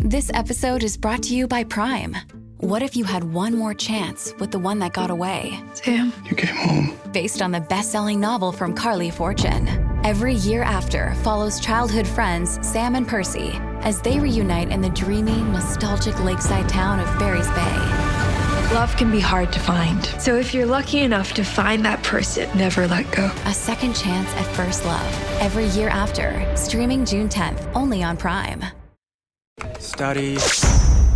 This episode is brought to you by Prime. What if you had one more chance with the one that got away? Sam. You came home. Based on the best-selling novel from Carly Fortune. Every Year After follows childhood friends Sam and Percy as they reunite in the dreamy, nostalgic lakeside town of Barry's Bay. Love can be hard to find. So if you're lucky enough to find that person, never let go. A second chance at first love. Every Year After, streaming June 10th, only on Prime. Study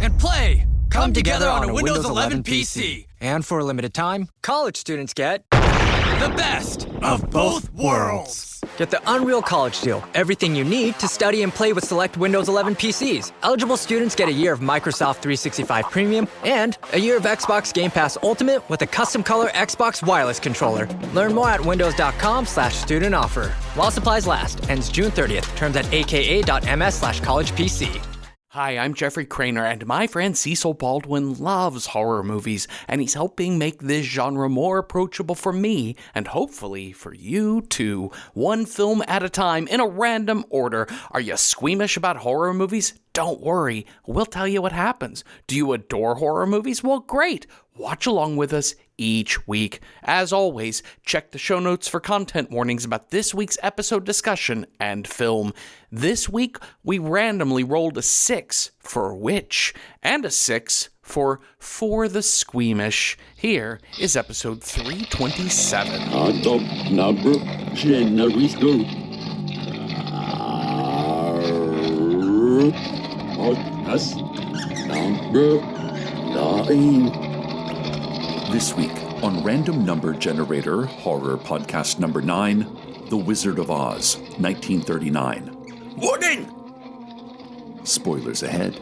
and play come together on a Windows 11 PC. And for a limited time, college students get the best of both worlds. Get the Unreal College Deal. Everything you need to study and play with select Windows 11 PCs. Eligible students get a year of Microsoft 365 Premium and a year of Xbox Game Pass Ultimate with a custom color Xbox wireless controller. Learn more at windows.com/student offer. While supplies last. Ends June 30th. Terms at aka.ms/collegepc. Hi, I'm Jeffrey Craner, and my friend Cecil Baldwin loves horror movies, and he's helping make this genre more approachable for me, and hopefully for you too. One film at a time, in a random order. Are you squeamish about horror movies? Don't worry, we'll tell you what happens. Do you adore horror movies? Well, great. Watch along with us each week. As always, check the show notes for content warnings about this week's episode discussion and film. This week, we randomly rolled a 6 for Witch and a 6 for the Squeamish. Here is episode 327. Top number generation. Podcast number 9. This week on Random Number Generator Horror Podcast number 9, The Wizard of Oz, 1939. Warning! Spoilers ahead.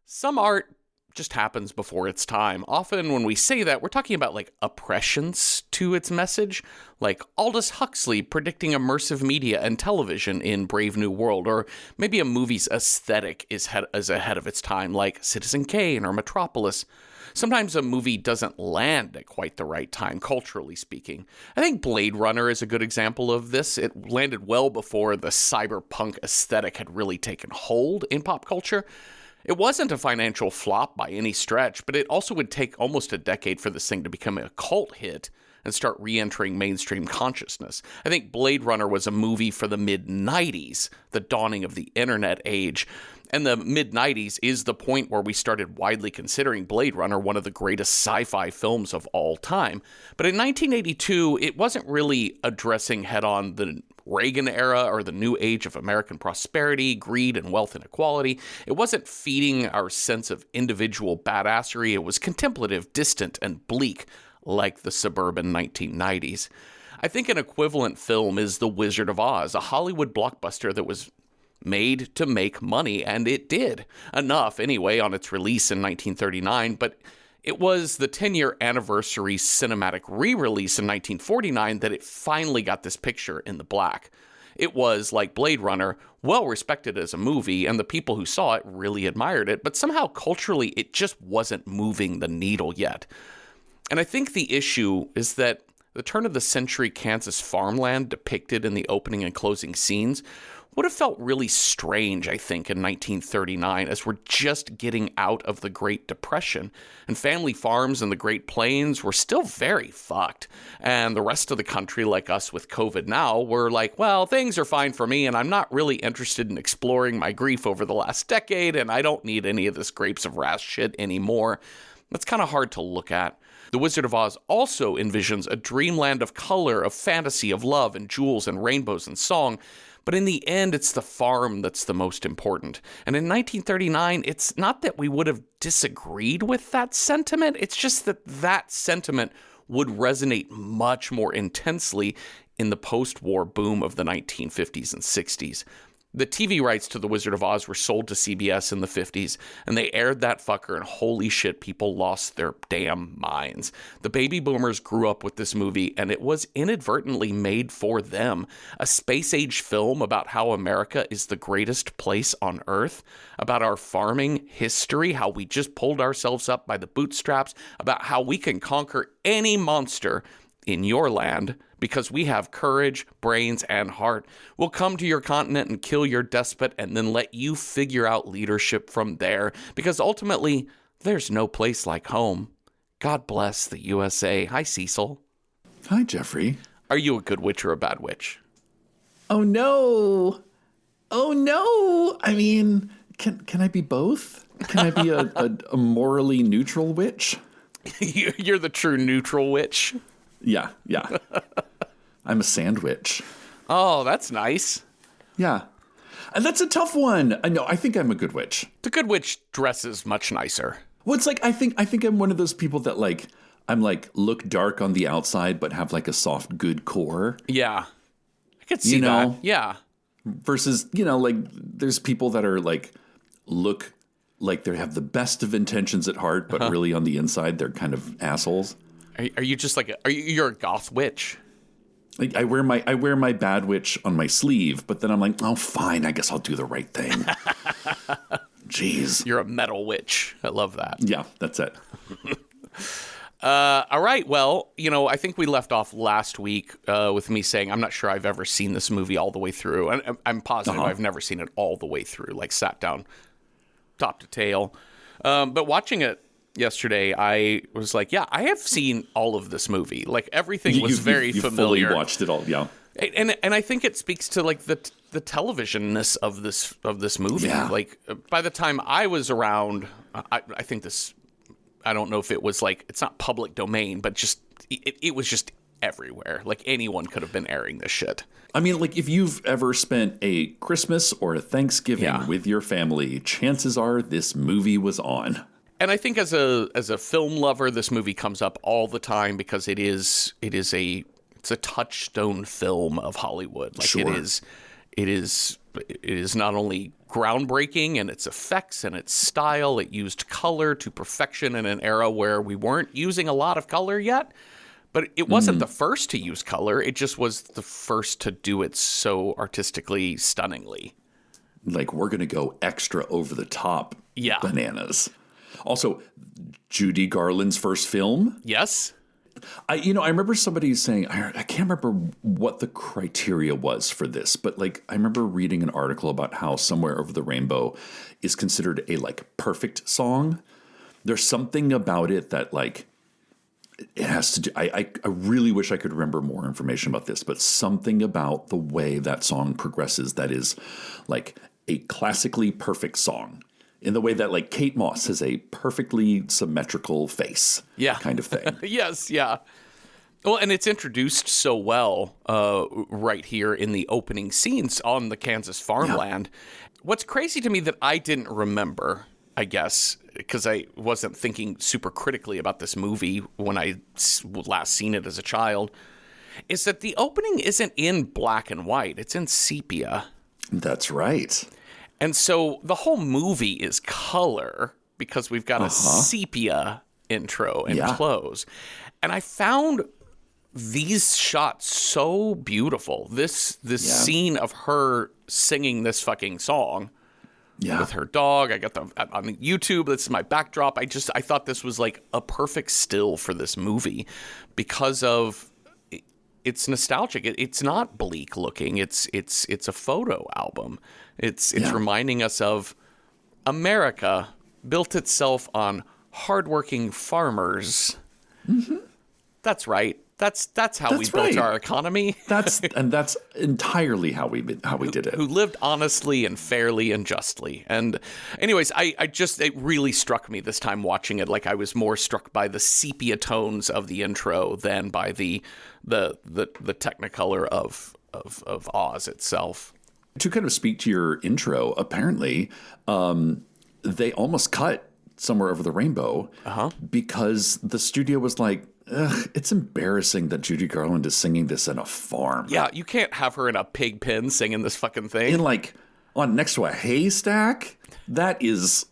Some art just happens before its time. Often when we say that, we're talking about like oppressions to its message, like Aldous Huxley predicting immersive media and television in Brave New World, or maybe a movie's aesthetic is ahead of its time, like Citizen Kane or Metropolis. Sometimes a movie doesn't land at quite the right time, culturally speaking. I think Blade Runner is a good example of this. It landed well before the cyberpunk aesthetic had really taken hold in pop culture. It wasn't a financial flop by any stretch, but it also would take almost a decade for this thing to become a cult hit and start re-entering mainstream consciousness. I think Blade Runner was a movie for the mid-90s, the dawning of the internet age. And the mid-90s is the point where we started widely considering Blade Runner one of the greatest sci-fi films of all time. But in 1982, it wasn't really addressing head-on the Reagan era or the new age of American prosperity, greed, and wealth inequality. It wasn't feeding our sense of individual badassery. It was contemplative, distant, and bleak, like the suburban 1990s. I think an equivalent film is The Wizard of Oz, a Hollywood blockbuster that was made to make money, and it did. Enough, anyway, on its release in 1939, but it was the 10-year anniversary cinematic re-release in 1949 that it finally got this picture in the black. It was, like Blade Runner, well respected as a movie, and the people who saw it really admired it, but somehow culturally it just wasn't moving the needle yet. And I think the issue is that the turn-of-the-century Kansas farmland depicted in the opening and closing scenes would have felt really strange, I think, in 1939, as we're just getting out of the Great Depression, and family farms in the Great Plains were still very fucked, and the rest of the country, like us with COVID now, were like, well, things are fine for me, and I'm not really interested in exploring my grief over the last decade, and I don't need any of this grapes of wrath shit anymore. That's kind of hard to look at. The Wizard of Oz also envisions a dreamland of color, of fantasy, of love and jewels and rainbows and song, but in the end, it's the farm that's the most important. And in 1939, it's not that we would have disagreed with that sentiment, it's just that that sentiment would resonate much more intensely in the post-war boom of the 1950s and 60s. The TV rights to The Wizard of Oz were sold to CBS in the 50s, and they aired that fucker, and holy shit, people lost their damn minds. The baby boomers grew up with this movie, and it was inadvertently made for them. A space-age film about how America is the greatest place on Earth, about our farming history, how we just pulled ourselves up by the bootstraps, about how we can conquer any monster in your land, because we have courage, brains, and heart. We'll come to your continent and kill your despot and then let you figure out leadership from there, because ultimately, there's no place like home. God bless the USA. Hi, Cecil. Hi, Jeffrey. Are you a good witch or a bad witch? Oh, no. Oh, no. I mean, can I be both? Can I be a morally neutral witch? You're the true neutral witch. Yeah. I'm a sandwich. Oh, that's nice. Yeah. And that's a tough one. I think I'm a good witch. The good witch dresses much nicer. Well, it's like, I think I'm one of those people that I'm look dark on the outside, but have like a soft, good core. Yeah. I could see that. Yeah. Versus, there's people that are look like they have the best of intentions at heart, but really on the inside, they're kind of assholes. Are you just you're a goth witch? Like I wear my bad witch on my sleeve, but then I'm like, oh, fine, I guess I'll do the right thing. Jeez. You're a metal witch. I love that. Yeah, that's it. All right. Well, I think we left off last week with me saying I'm not sure I've ever seen this movie all the way through. And I'm positive I've never seen it all the way through, sat down top to tail. But watching it yesterday, I was like, yeah, I have seen all of this movie. Everything was very familiar. You fully watched it all, yeah. And I think it speaks to the televisionness of this movie. Yeah. By the time I was around, I think this, I don't know if it was it's not public domain, but just it was just everywhere. Anyone could have been airing this shit. I mean, if you've ever spent a Christmas or a Thanksgiving with your family, chances are this movie was on. And I think as a film lover, this movie comes up all the time because it's a touchstone film of Hollywood. Sure. It is not only groundbreaking in its effects and its style. It used color to perfection in an era where we weren't using a lot of color yet. But it wasn't the first to use color. It just was the first to do it so artistically stunningly. We're going to go extra over the top bananas. Also, Judy Garland's first film. Yes. I remember somebody saying, I can't remember what the criteria was for this, but I remember reading an article about how Somewhere Over the Rainbow is considered a perfect song. There's something about it that it has to do. I really wish I could remember more information about this, but something about the way that song progresses that is a classically perfect song. In the way that Kate Moss has a perfectly symmetrical face, kind of thing. Yes, yeah. Well, and it's introduced so well right here in the opening scenes on the Kansas farmland. Yeah. What's crazy to me that I didn't remember, I guess, because I wasn't thinking super critically about this movie when I last seen it as a child, is that the opening isn't in black and white. It's in sepia. That's right. And so the whole movie is color because we've got a sepia intro and close. And I found these shots so beautiful. This scene of her singing this fucking song with her dog. I got on YouTube. This is my backdrop. I thought this was a perfect still for this movie because of it's nostalgic. It's not bleak looking. It's a photo album. It's reminding us of America built itself on hardworking farmers. Mm-hmm. That's right. That's how we built our economy. That's entirely how we did it. Who lived honestly and fairly and justly. And anyways, it really struck me this time watching it. I was more struck by the sepia tones of the intro than by the Technicolor of Oz itself. To kind of speak to your intro, apparently, they almost cut Somewhere Over the Rainbow because the studio was like, ugh, it's embarrassing that Judy Garland is singing this in a farm. Yeah, you can't have her in a pig pen singing this fucking thing. On next to a haystack? That is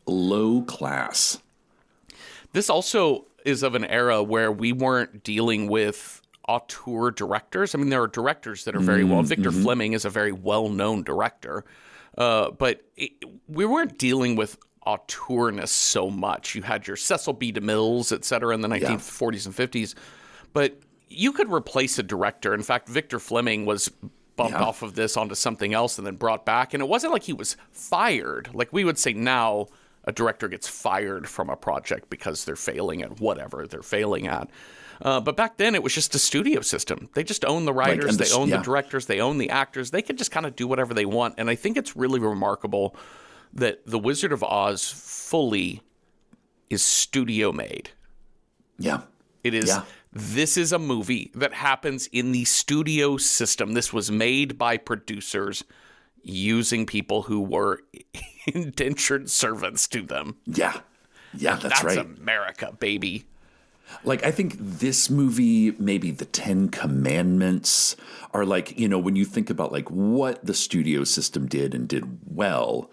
low class. This also is of an era where we weren't dealing with auteur directors. I mean, there are directors that are very well. Victor Fleming is a very well-known director, but we weren't dealing with auteurness so much. You had your Cecil B. DeMille's, et cetera, in the 1940s and 50s, but you could replace a director. In fact, Victor Fleming was bumped off of this onto something else and then brought back. And it wasn't like he was fired. Like we would say now, a director gets fired from a project because they're failing at whatever they're failing at. But back then, it was just a studio system. They just own the writers, they own the directors, they own the actors. They could just kind of do whatever they want. And I think it's really remarkable that The Wizard of Oz fully is studio made. Yeah. It is. Yeah. This is a movie that happens in the studio system. This was made by producers using people who were indentured servants to them. Yeah. Yeah, that's right. That's America, baby. Like, I think this movie, maybe the 10 Commandments are like, you know, when you think about like what the studio system did and did well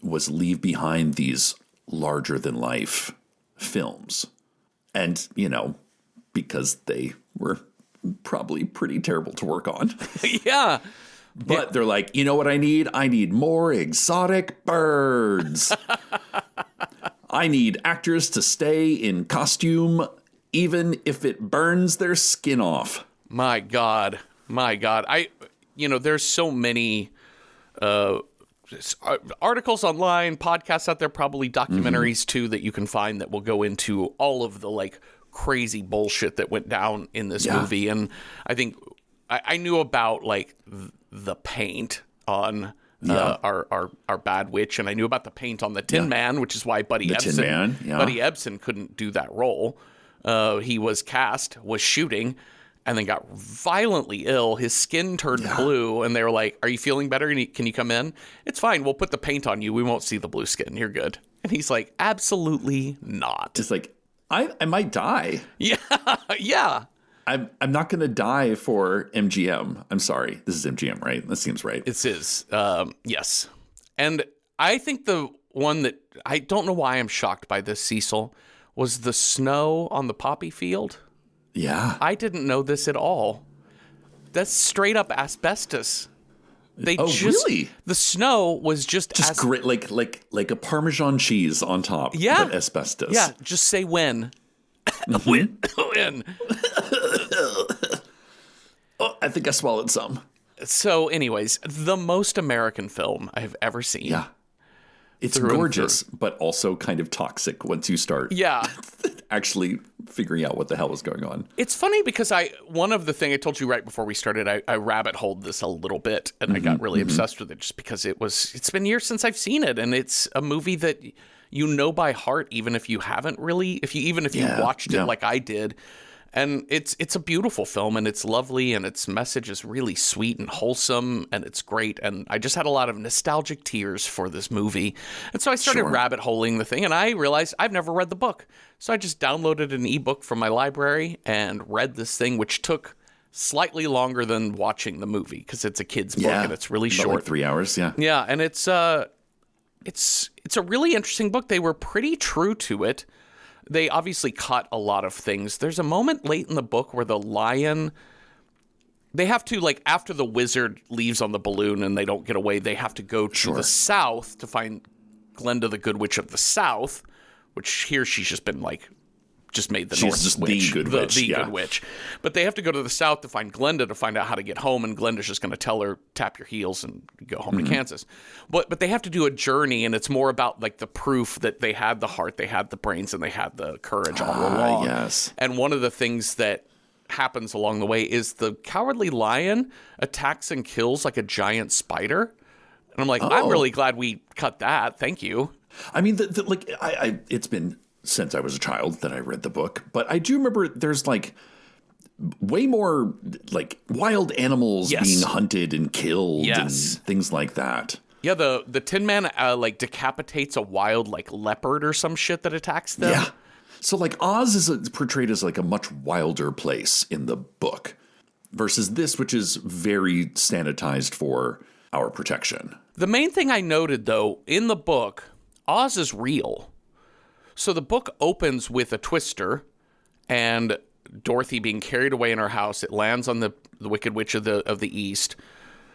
was leave behind these larger than life films. And, you know, because they were probably pretty terrible to work on. Yeah. But they're like, you know what I need? I need more exotic birds. I need actors to stay in costume, even if it burns their skin off. My God. There's so many articles online, podcasts out there, probably documentaries too, that you can find that will go into all of the like crazy bullshit that went down in this movie. And I think I knew about like the paint on our bad witch, and I knew about the paint on the Tin Man, which is why Buddy Ebsen couldn't do that role. He was cast, was shooting, and then got violently ill. His skin turned blue, and they were like, "Are you feeling better? Can you come in?" "It's fine. We'll put the paint on you. We won't see the blue skin. You're good." And he's like, "Absolutely not." Just like, I might die. Yeah. I'm not going to die for MGM. I'm sorry. This is MGM, right? That seems right. It is. Yes. And I think the one that I don't know why I'm shocked by this, Cecil, was the snow on the poppy field. Yeah. I didn't know this at all. That's straight up asbestos. Really? The snow was just grit, like a Parmesan cheese on top. Yeah. But asbestos. Yeah. Just say when. When. Oh, I think I swallowed some. So, anyways, the most American film I have ever seen. Yeah. It's gorgeous, but also kind of toxic once you start actually figuring out what the hell is going on. It's funny because one of the things I told you right before we started, I rabbit holed this a little bit, and I got really obsessed with it just because it's been years since I've seen it, and it's a movie that you know by heart, even if you haven't really, if you watched it like I did. And it's a beautiful film, and it's lovely, and its message is really sweet and wholesome, and it's great. And I just had a lot of nostalgic tears for this movie. And so I started rabbit holing the thing, and I realized I've never read the book. So I just downloaded an ebook from my library and read this thing, which took slightly longer than watching the movie because it's a kid's book and it's really short. Like 3 hours, yeah. Yeah, and it's a really interesting book. They were pretty true to it. They obviously cut a lot of things. There's a moment late in the book where the lion, they have to, like, after the wizard leaves on the balloon and they don't get away, they have to go to the south to find Glenda the Good Witch of the South, which here she's just been, like, just made the North Witch. The Good Witch. The Good Witch. But they have to go to the south to find Glenda to find out how to get home, and Glenda's just going to tell her, tap your heels and go home to Kansas. But they have to do a journey, and it's more about like the proof that they had the heart, they had the brains, and they had the courage all along. Yes. And one of the things that happens along the way is the cowardly lion attacks and kills like a giant spider. And I'm like, I'm really glad we cut that. Thank you. I mean, it's been since I was a child that I read the book, but I do remember there's like way more like wild animals being hunted and killed and things like that. Yeah, the Tin Man like decapitates a wild like leopard or some shit that attacks them. Yeah. So like Oz is portrayed as like a much wilder place in the book versus this, which is very sanitized for our protection. The main thing I noted though in the book, Oz is real. So the book opens with a twister and Dorothy being carried away in her house. It lands on the Wicked Witch of the East.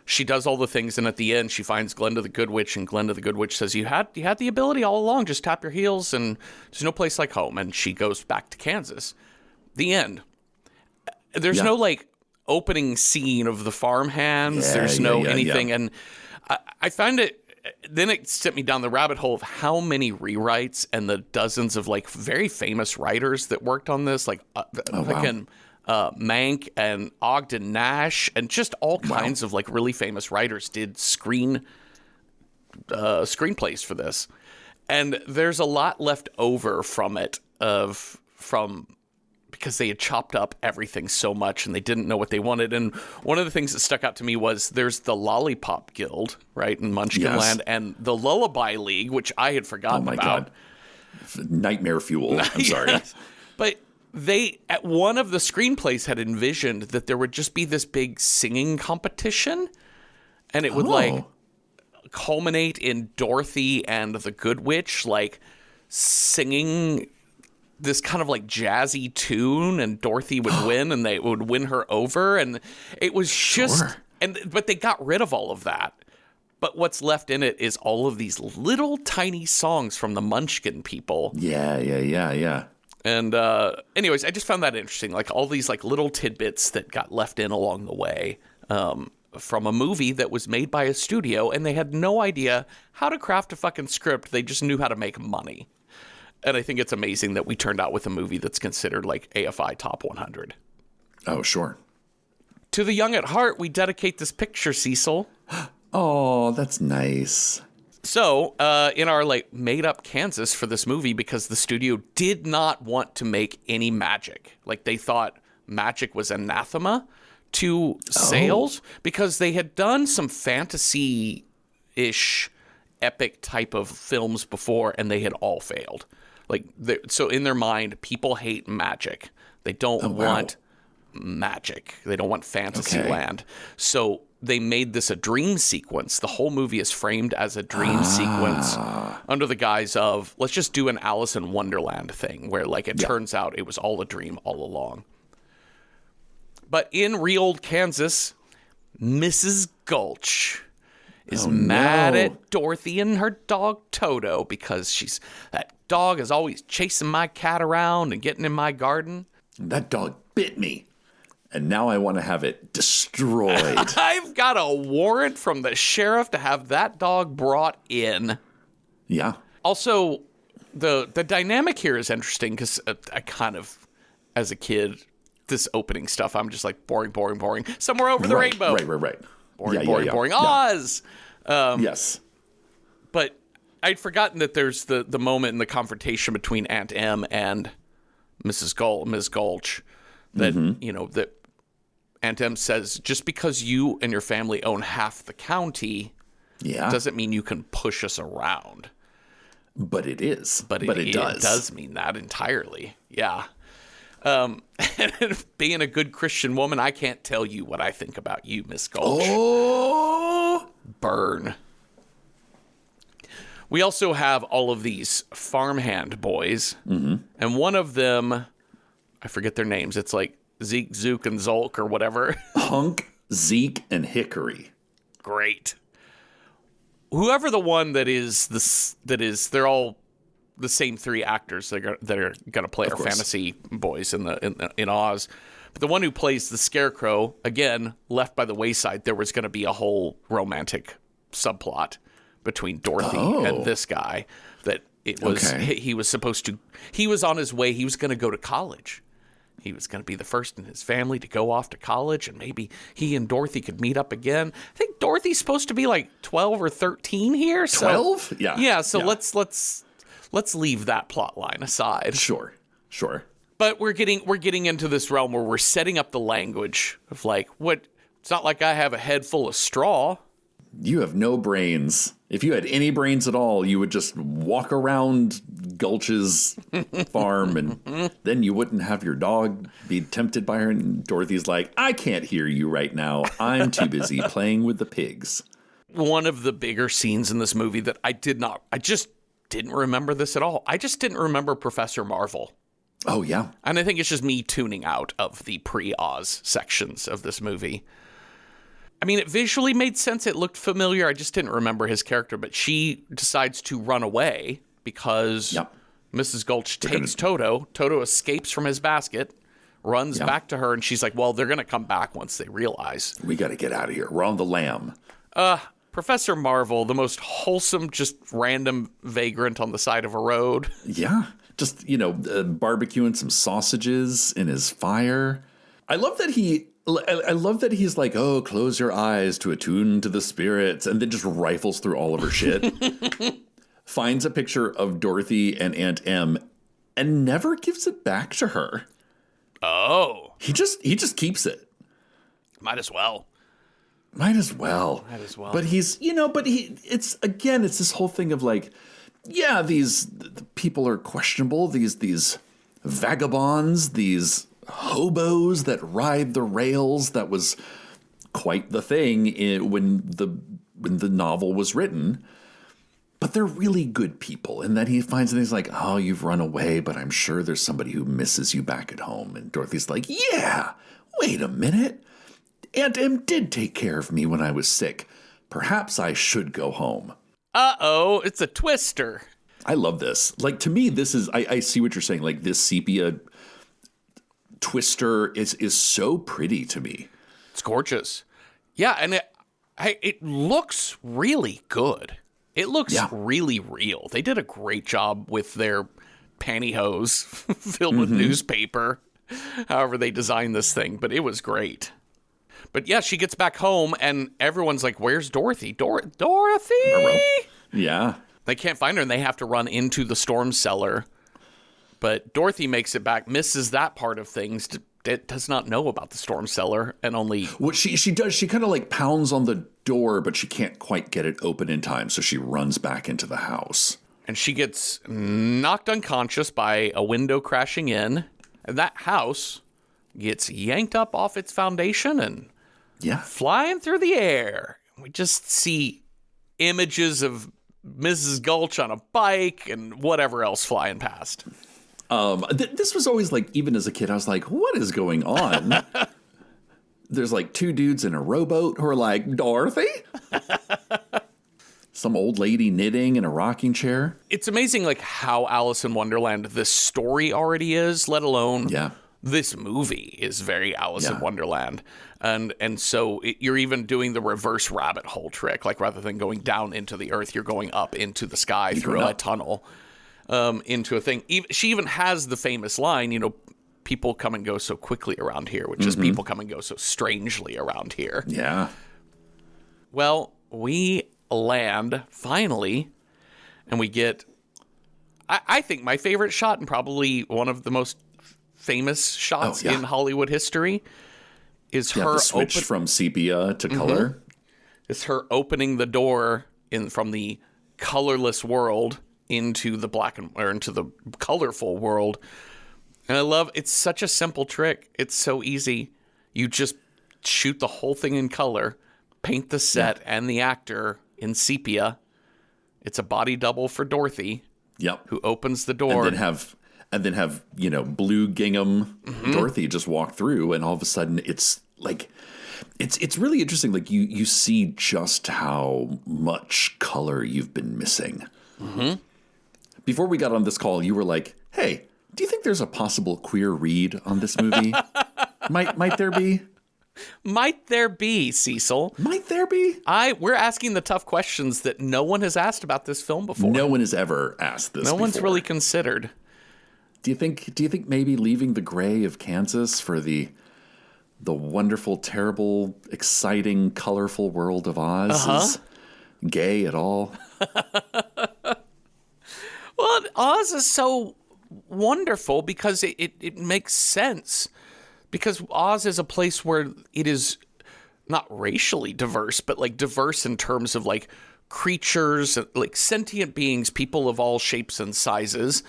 She does all the things, and at the end, she finds Glenda the Good Witch, and Glenda the Good Witch says, you had the ability all along. Just tap your heels, and there's no place like home. And she goes back to Kansas. The end. There's no like opening scene of the farmhands. There's no anything. And I find it, then it sent me down the rabbit hole of how many rewrites and the dozens of like very famous writers that worked on this, like Mank and Ogden Nash, and just all kinds of like really famous writers did screenplays for this. And there's a lot left over from it because they had chopped up everything so much and they didn't know what they wanted. And one of the things that stuck out to me was there's the Lollipop Guild, right, in Munchkinland, and the Lullaby League, which I had forgotten about. Oh, my God. Nightmare fuel. I'm sorry. But they, at one of the screenplays, had envisioned that there would just be this big singing competition, and it would, like, culminate in Dorothy and the Good Witch, like, singing this kind of like jazzy tune, and Dorothy would win, and they would win her over, and it was just but they got rid of all of that. But what's left in it is all of these little tiny songs from the Munchkin people. Yeah. And anyways, I just found that interesting, like all these like little tidbits that got left in along the way from a movie that was made by a studio, and they had no idea how to craft a fucking script. They just knew how to make money. And I think it's amazing that we turned out with a movie that's considered like AFI Top 100. Oh, sure. To the young at heart, we dedicate this picture, Cecil. Oh, that's nice. So, in our like made up Kansas for this movie, because the studio did not want to make any magic. Like they thought magic was anathema to sales because they had done some fantasy-ish epic type of films before and they had all failed. Like, so in their mind, people hate magic. They don't want magic. They don't want fantasy land. So they made this a dream sequence. The whole movie is framed as a dream sequence under the guise of, let's just do an Alice in Wonderland thing where, like, it turns out it was all a dream all along. But in real Kansas, Mrs. Gulch is mad at Dorothy and her dog Toto because that dog is always chasing my cat around and getting in my garden. That dog bit me, and now I want to have it destroyed. I've got a warrant from the sheriff to have that dog brought in. Yeah. Also, the dynamic here is interesting because I kind of, as a kid, this opening stuff, I'm just like, boring. Somewhere over the rainbow. Right. Boring. Oz! Yes. But I'd forgotten that there's the moment in the confrontation between Aunt Em and Ms. Gulch that, that Aunt Em says, just because you and your family own half the county doesn't mean you can push us around. But it is. But it does. It does mean that entirely. Yeah. And being a good Christian woman, I can't tell you what I think about you, Miss Gulch. Oh! Burn. We also have all of these farmhand boys, and one of them, I forget their names. It's like Zeke, Zook, and Zolk or whatever. Hunk, Zeke, and Hickory. Great. Whoever the one that is, they're all the same three actors that are going to play our fantasy boys in Oz. But the one who plays the Scarecrow, again, left by the wayside. There was going to be a whole romantic subplot between Dorothy and this guy. That it was he was supposed to. He was on his way. He was going to go to college. He was going to be the first in his family to go off to college, and maybe he and Dorothy could meet up again. I think Dorothy's supposed to be like 12 or 13 here. 12? Yeah. Yeah. So let's leave that plot line aside. Sure. But we're getting into this realm where we're setting up the language of like, what? It's not like I have a head full of straw. You have no brains. If you had any brains at all, you would just walk around Gulch's farm, and then you wouldn't have your dog be tempted by her. And Dorothy's like, I can't hear you right now. I'm too busy playing with the pigs. One of the bigger scenes in this movie that I just didn't remember this at all. I just didn't remember Professor Marvel. Oh, yeah. And I think it's just me tuning out of the pre-Oz sections of this movie. I mean, it visually made sense. It looked familiar. I just didn't remember his character. But she decides to run away because Mrs. Gulch takes Toto. Toto escapes from his basket, runs back to her, and she's like, well, they're going to come back once they realize. We got to get out of here. We're on the lam. Professor Marvel, the most wholesome, just random vagrant on the side of a road. Yeah. Just, barbecuing some sausages in his fire. I love that he's like, oh, close your eyes to attune to the spirits, and then just rifles through all of her shit. Finds a picture of Dorothy and Aunt Em and never gives it back to her. Oh. He just keeps it. Might as well. Might as well. But it's this whole thing of like, yeah, these people are questionable. These vagabonds, these hobos that ride the rails. That was quite the thing when the novel was written. But they're really good people. And then he finds things like, oh, you've run away, but I'm sure there's somebody who misses you back at home. And Dorothy's like, yeah, wait a minute. Aunt Em did take care of me when I was sick. Perhaps I should go home. Uh-oh, it's a twister. I love this. Like, to me, this is, I see what you're saying. Like, this sepia twister is so pretty to me. It's gorgeous. Yeah, and it looks really good. It looks really real. They did a great job with their pantyhose filled with newspaper, however they designed this thing, but it was great. But yeah, she gets back home and everyone's like, where's Dorothy? Dorothy! Yeah. They can't find her and they have to run into the storm cellar. But Dorothy makes it back, misses that part of things, does not know about the storm cellar and only... What she does, she kind of like pounds on the door, but she can't quite get it open in time, so she runs back into the house. And she gets knocked unconscious by a window crashing in. And that house gets yanked up off its foundation and flying through the air. We just see images of Mrs. Gulch on a bike and whatever else flying past. This was always like, even as a kid, I was like, what is going on? There's like two dudes in a rowboat who are like, Dorothy? Some old lady knitting in a rocking chair. It's amazing like how Alice in Wonderland this story already is, let alone this movie is very Alice in Wonderland. And so you're even doing the reverse rabbit hole trick. Like rather than going down into the earth, you're going up into the sky through a tunnel. Into a thing. She even has the famous line, people come and go so quickly around here, which is people come and go so strangely around here. Yeah. Well, we land finally, and we get, I think my favorite shot and probably one of the most famous shots in Hollywood history is her the switch from sepia to color. It's her opening the door from the colorless world into the into the colorful world. And I love, it's such a simple trick. It's so easy. You just shoot the whole thing in color, paint the set and the actor in sepia. It's a body double for Dorothy. Yep. Who opens the door. And then have blue gingham Dorothy just walk through, and all of a sudden it's like, it's really interesting. Like you see just how much color you've been missing. Before we got on this call, you were like, hey, do you think there's a possible queer read on this movie? Might there be? Might there be, Cecil? Might there be? We're asking the tough questions that no one has asked about this film before. No one has ever asked this before. No one's really considered. Do you think maybe leaving the gray of Kansas for the wonderful, terrible, exciting, colorful world of Oz is gay at all? Well, Oz is so wonderful because it makes sense. Because Oz is a place where it is not racially diverse, but like diverse in terms of like creatures, like sentient beings, people of all shapes and sizes,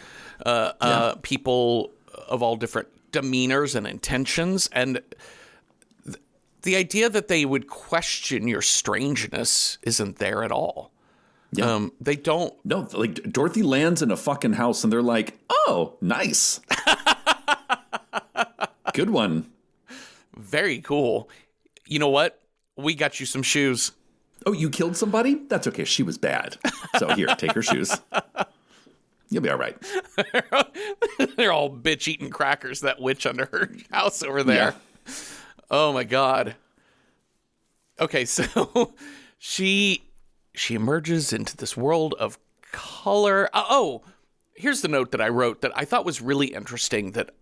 people of all different demeanors and intentions. And the idea that they would question your strangeness isn't there at all. Yeah. They don't. No, like Dorothy lands in a fucking house and they're like, oh, nice. Good one. Very cool. You know what? We got you some shoes. Oh, you killed somebody? That's okay. She was bad. So here, take her shoes. You'll be all right. They're all bitch eating crackers, that witch under her house over there. Yeah. Oh my God. Okay, so she emerges into this world of color. Here's the note that I wrote that I thought was really interesting that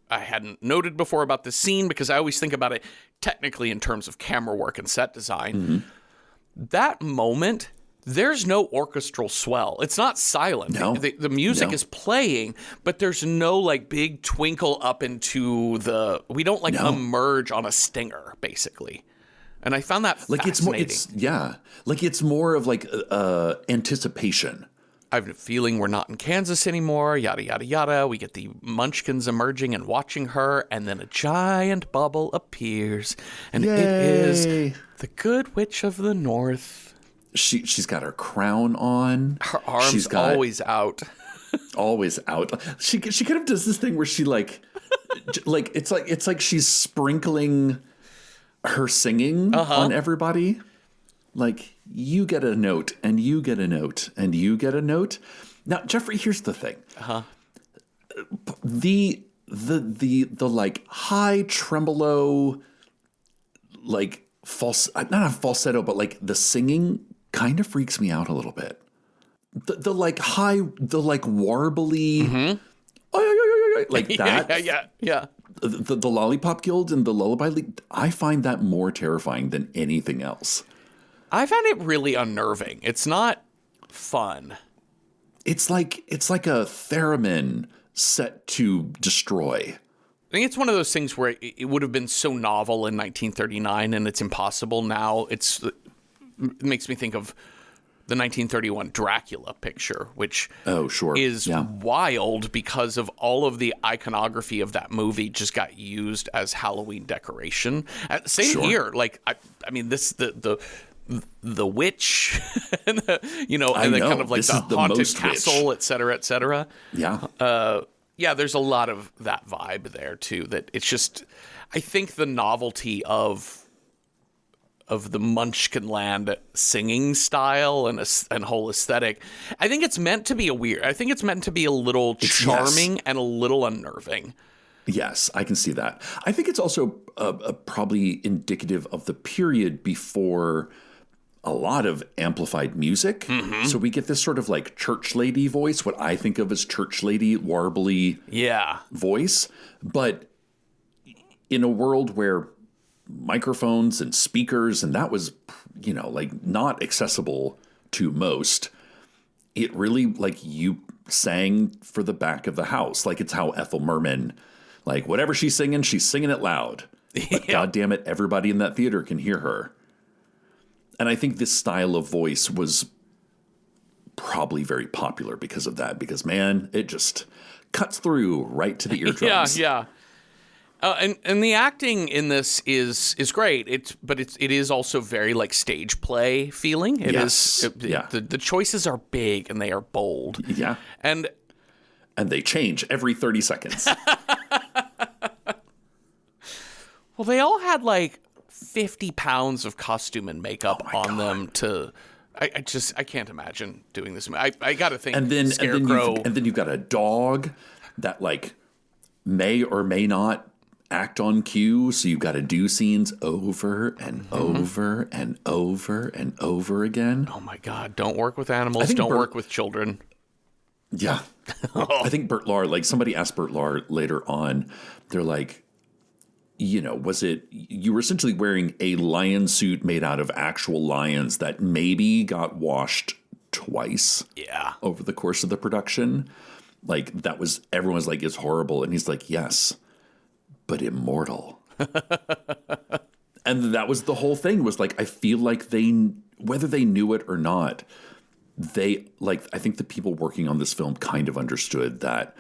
I hadn't noted before about this scene, because I always think about it technically in terms of camera work and set design. Mm-hmm. That moment, there's no orchestral swell. It's not silent. No. The music is playing, but there's no like big twinkle up into we don't like emerge on a stinger, basically. And I found that fascinating. It's more of like anticipation. I have a feeling we're not in Kansas anymore, yada, yada, yada. We get the Munchkins emerging and watching her, and then a giant bubble appears, and it is the Good Witch of the North. She's got her crown on. Her arms always out. Always out. She kind of does this thing where she like it's like she's sprinkling her singing on everybody. Like, you get a note, and you get a note, and you get a note. Now, Jeffrey, here's the thing. The like high tremolo, like not a falsetto, but like the singing kind of freaks me out a little bit. The like high, the like warbly, like that. Yeah. The Lollipop Guild and the Lullaby League, I find that more terrifying than anything else. I found it really unnerving. It's not fun. It's like a theremin set to destroy. I think it's one of those things where it would have been so novel in 1939 and it's impossible now. It makes me think of the 1931 Dracula picture, which is wild because of all of the iconography of that movie just got used as Halloween decoration. Same here. Like, I mean, this the witch, and the kind of like the haunted castle, et cetera. Yeah. There's a lot of that vibe there too. That it's just, I think the novelty of the Munchkinland singing style and whole aesthetic, I think it's meant to be I think it's meant to be a little charming and a little unnerving. Yes, I can see that. I think it's also probably indicative of the period before a lot of amplified music. Mm-hmm. So we get this sort of like church lady voice, what I think of as church lady warbly voice. But in a world where microphones and speakers, and that was, like not accessible to most, it really like you sang for the back of the house. Like it's how Ethel Merman, like whatever she's singing it loud. But God damn it, everybody in that theater can hear her. And I think this style of voice was probably very popular because of that. Because, man, it just cuts through right to the eardrums. Yeah. And the acting in this is great. It is also very like stage play feeling. The choices are big and they are bold. Yeah. And they change every 30 seconds. Well, they all had like 50 pounds of costume and makeup on them to. I can't imagine doing this. I got to think. And then Scarecrow. And then you've got a dog that like may or may not act on cue. So you've got to do scenes over and over and over and over again. Oh my God! Don't work with animals. Don't work with children. Yeah, I think Bert Lahr. Like somebody asked Bert Lahr later on. They're like, was it, you were essentially wearing a lion suit made out of actual lions that maybe got washed twice over the course of the production. Like that was, everyone's like, it's horrible. And he's like, yes, but immortal. And that was the whole thing, was like, I feel like whether they knew it or not, I think the people working on this film kind of understood that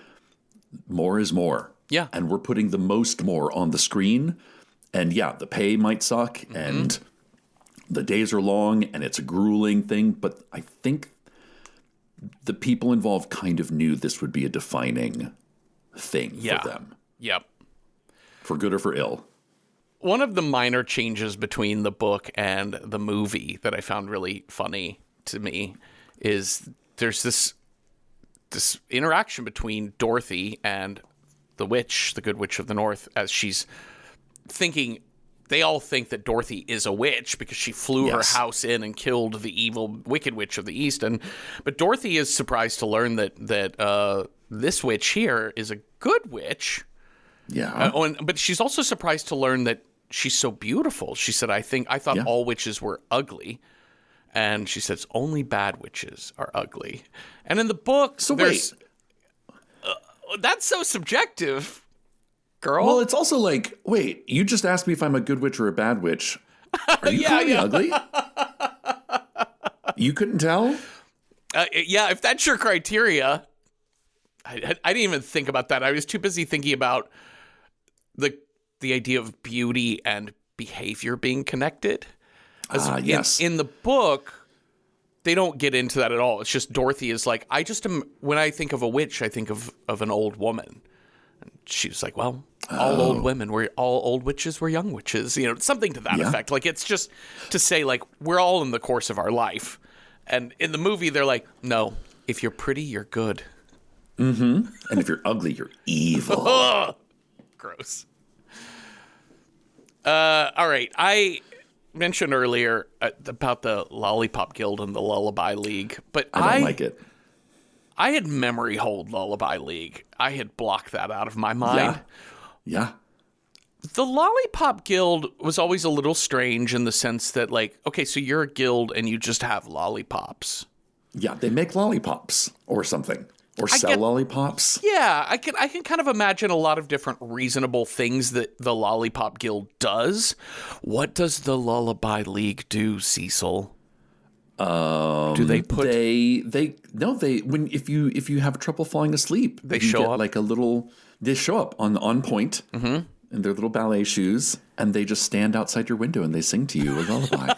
more is more. Yeah. And we're putting the most more on the screen. And the pay might suck and the days are long and it's a grueling thing. But I think the people involved kind of knew this would be a defining thing for them. Yep. For good or for ill. One of the minor changes between the book and the movie that I found really funny to me is there's this this interaction between Dorothy and the witch, the Good Witch of the North, as she's thinking. They all think that Dorothy is a witch because she flew her house in and killed the evil Wicked Witch of the East. But Dorothy is surprised to learn that this witch here is a good witch. Yeah. But she's also surprised to learn that she's so beautiful. She said, I thought all witches were ugly. And she says, only bad witches are ugly. And in the book, that's so subjective. Girl. Well, it's also like, wait, you just asked me if I'm a good witch or a bad witch. Are you calling me ugly? You couldn't tell? If that's your criteria. I didn't even think about that. I was too busy thinking about the idea of beauty and behavior being connected. Yes. In the book, they don't get into that at all. It's just Dorothy is like, when I think of a witch, I think of an old woman. And she was like, well, all old women were all old witches were young witches, something to that effect. Like, it's just to say, like, we're all in the course of our life. And in the movie, they're like, no, if you're pretty, you're good. Mm-hmm. And if you're ugly, you're evil. Gross. All right. I mentioned earlier about the Lollipop Guild and the Lullaby League, but I don't like it. I had memory hold Lullaby League. I had blocked that out of my mind. Yeah. The Lollipop Guild was always a little strange in the sense that, like, okay, so you're a guild and you just have lollipops. Yeah, they make lollipops or something. Or sell lollipops. Yeah, I can kind of imagine a lot of different reasonable things that the Lollipop Guild does. What does the Lullaby League do, Cecil? Do they put if you have trouble falling asleep, they show up like they show up on point in their little ballet shoes, and they just stand outside your window and they sing to you a lullaby.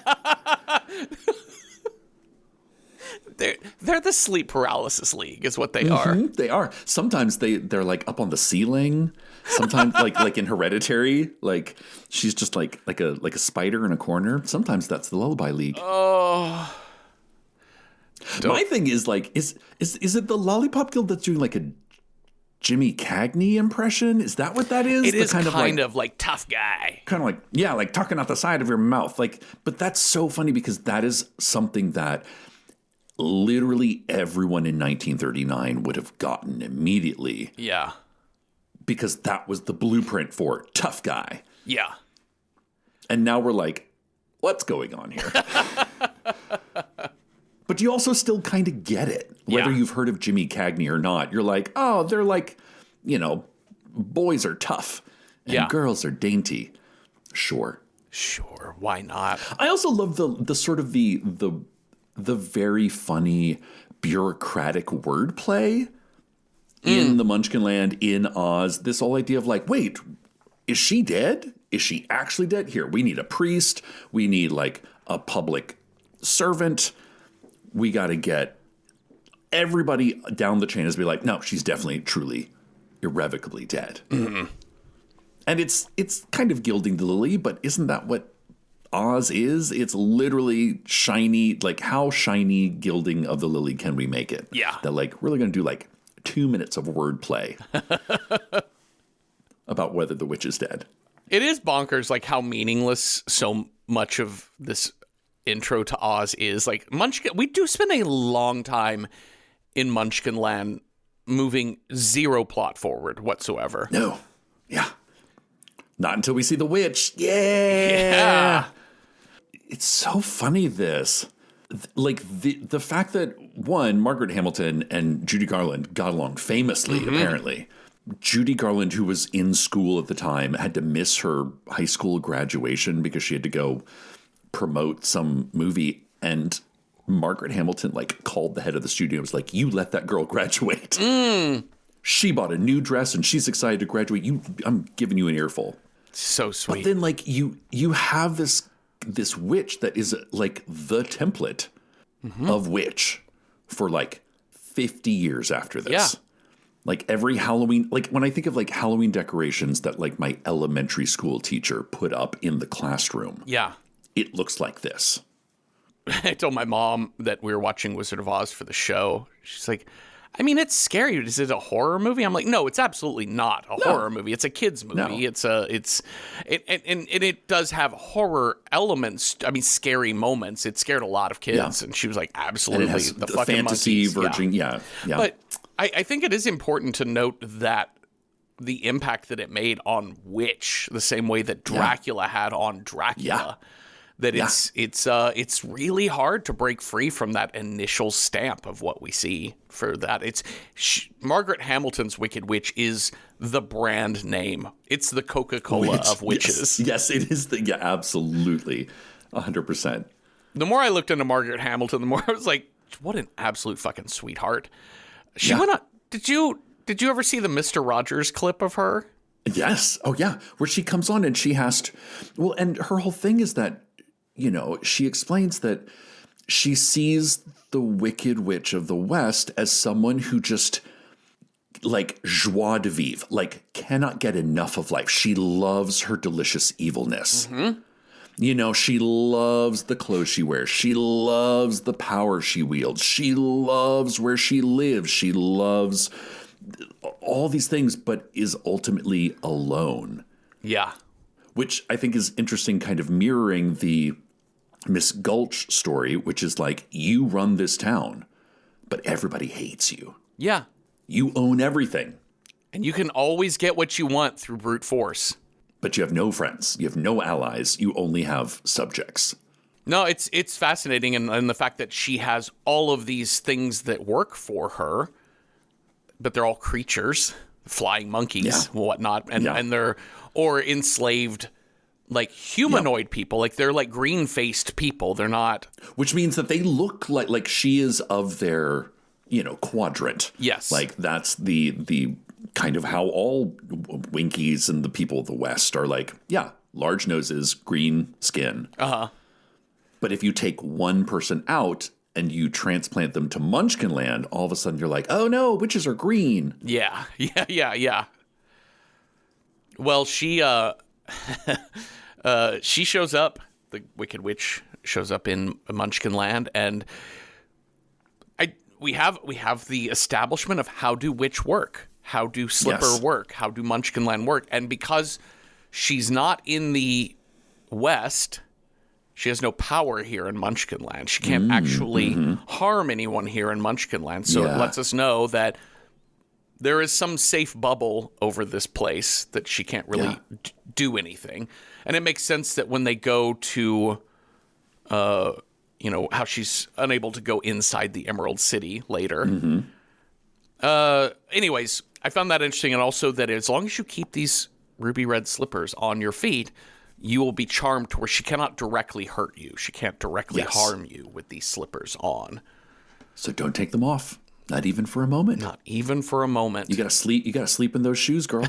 They're the sleep paralysis league, is what they are. They are. Sometimes they're like up on the ceiling. Sometimes like in Hereditary, like she's just like a spider in a corner. Sometimes that's the Lullaby League. Oh. My thing is like, is it the Lollipop Guild that's doing like a Jimmy Cagney impression? Is that what that is? It is kind of like tough guy. Kind of like, yeah, like talking out the side of your mouth. Like, but that's so funny because that is something that literally everyone in 1939 would have gotten immediately. Yeah. Because that was the blueprint for tough guy. Yeah. And now we're like, what's going on here? But you also still kind of get it. Whether you've heard of Jimmy Cagney or not, you're like, oh, they're like, boys are tough and girls are dainty. Sure. Why not? I also love the sort of the very funny bureaucratic wordplay in the Munchkin Land, in Oz. This whole idea of like, wait, is she dead? Is she actually dead? Here, we need a priest. We need like a public servant. We got to get everybody down the chain as be like, no, she's definitely, truly, irrevocably dead. Mm-hmm. And it's kind of gilding the lily, but isn't that what Oz is? It's literally shiny. Like, how shiny gilding of the lily can we make it? Yeah. That like really going to do like 2 minutes of wordplay about whether the witch is dead. It is bonkers, like how meaningless so much of this intro to Oz is. Like Munchkin, we do spend a long time in Munchkin Land moving zero plot forward whatsoever. No. Yeah. Not until we see the witch. Yeah. It's so funny, this. Like, the fact that, one, Margaret Hamilton and Judy Garland got along famously, apparently. Judy Garland, who was in school at the time, had to miss her high school graduation because she had to go promote some movie. And Margaret Hamilton, like, called the head of the studio and was like, you let that girl graduate. She bought a new dress and she's excited to graduate. I'm giving you an earful. So sweet. But then, like, you have this witch that is like the template of witch for like 50 years after this. Yeah. Like every Halloween, like when I think of like Halloween decorations that like my elementary school teacher put up in the classroom. Yeah. It looks like this. I told my mom that we were watching Wizard of Oz for the show. She's like, I mean, it's scary. Is it a horror movie? I'm like, no, it's absolutely not a horror movie. It's a kid's movie. No. It does have horror elements. I mean, scary moments. It scared a lot of kids, and she was like, absolutely, and it has the fucking fantasy monkeys. verging. Yeah. But I think it is important to note that the impact that it made on Witch, the same way that Dracula had on Dracula. That it's really hard to break free from that initial stamp of what we see for that. Margaret Hamilton's Wicked Witch is the brand name. It's the Coca-Cola of witches. Yes, it is. Absolutely, 100%. The more I looked into Margaret Hamilton, the more I was like, what an absolute fucking sweetheart. She went on. Did you ever see the Mr. Rogers clip of her? Yes. Oh yeah, where she comes on and she has to. Well, and her whole thing is that, she explains that she sees the Wicked Witch of the West as someone who just, like, joie de vivre, like, cannot get enough of life. She loves her delicious evilness. Mm-hmm. She loves the clothes she wears. She loves the power she wields. She loves where she lives. She loves all these things, but is ultimately alone. Yeah. Which I think is interesting, kind of mirroring the Miss Gulch story, which is like, you run this town, but everybody hates you. Yeah. You own everything. And you can always get what you want through brute force. But you have no friends. You have no allies. You only have subjects. No, it's fascinating. And the fact that she has all of these things that work for her, but they're all creatures, flying monkeys, whatnot. And they're, or enslaved, like humanoid people, like they're like green-faced people. They're not. Which means that they look like she is of their, quadrant. Yes. Like that's the kind of how all Winkies and the people of the West are like, large noses, green skin. Uh-huh. But if you take one person out and you transplant them to Munchkin Land, all of a sudden you're like, oh no, witches are green. Yeah. Well, she she shows up, the Wicked Witch shows up in Munchkin Land, and we have the establishment of how do witch work, how do slipper work, how do Munchkin Land work, and because she's not in the West, she has no power here in Munchkin Land. She can't actually harm anyone here in Munchkin Land, so it lets us know that there is some safe bubble over this place that she can't really do anything. And it makes sense that when they go to, how she's unable to go inside the Emerald City later. Anyways, I found that interesting. And also that as long as you keep these ruby red slippers on your feet, you will be charmed to where she cannot directly hurt you. She can't directly harm you with these slippers on. So don't take them off. Not even for a moment. Not even for a moment. You gotta sleep. You gotta sleep in those shoes, girl.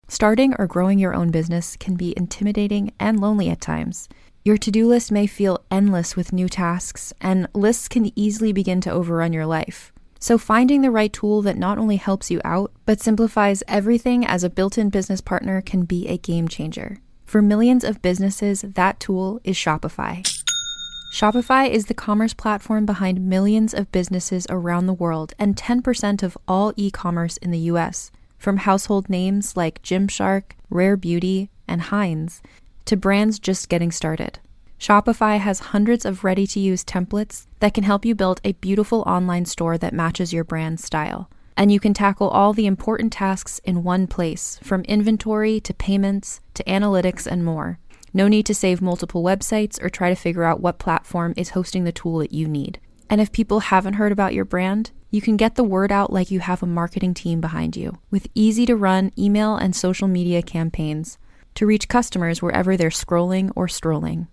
Starting or growing your own business can be intimidating and lonely at times. Your to-do list may feel endless with new tasks, and lists can easily begin to overrun your life. So finding the right tool that not only helps you out, but simplifies everything as a built-in business partner can be a game changer. For millions of businesses, that tool is Shopify. Shopify is the commerce platform behind millions of businesses around the world and 10% of all e-commerce in the US. From household names like Gymshark, Rare Beauty, and Heinz, to brands just getting started. Shopify has hundreds of ready-to-use templates that can help you build a beautiful online store that matches your brand's style. And you can tackle all the important tasks in one place, from inventory to payments to analytics and more. No need to save multiple websites or try to figure out what platform is hosting the tool that you need. And if people haven't heard about your brand, you can get the word out like you have a marketing team behind you, with easy-to-run email and social media campaigns to reach customers wherever they're scrolling or strolling.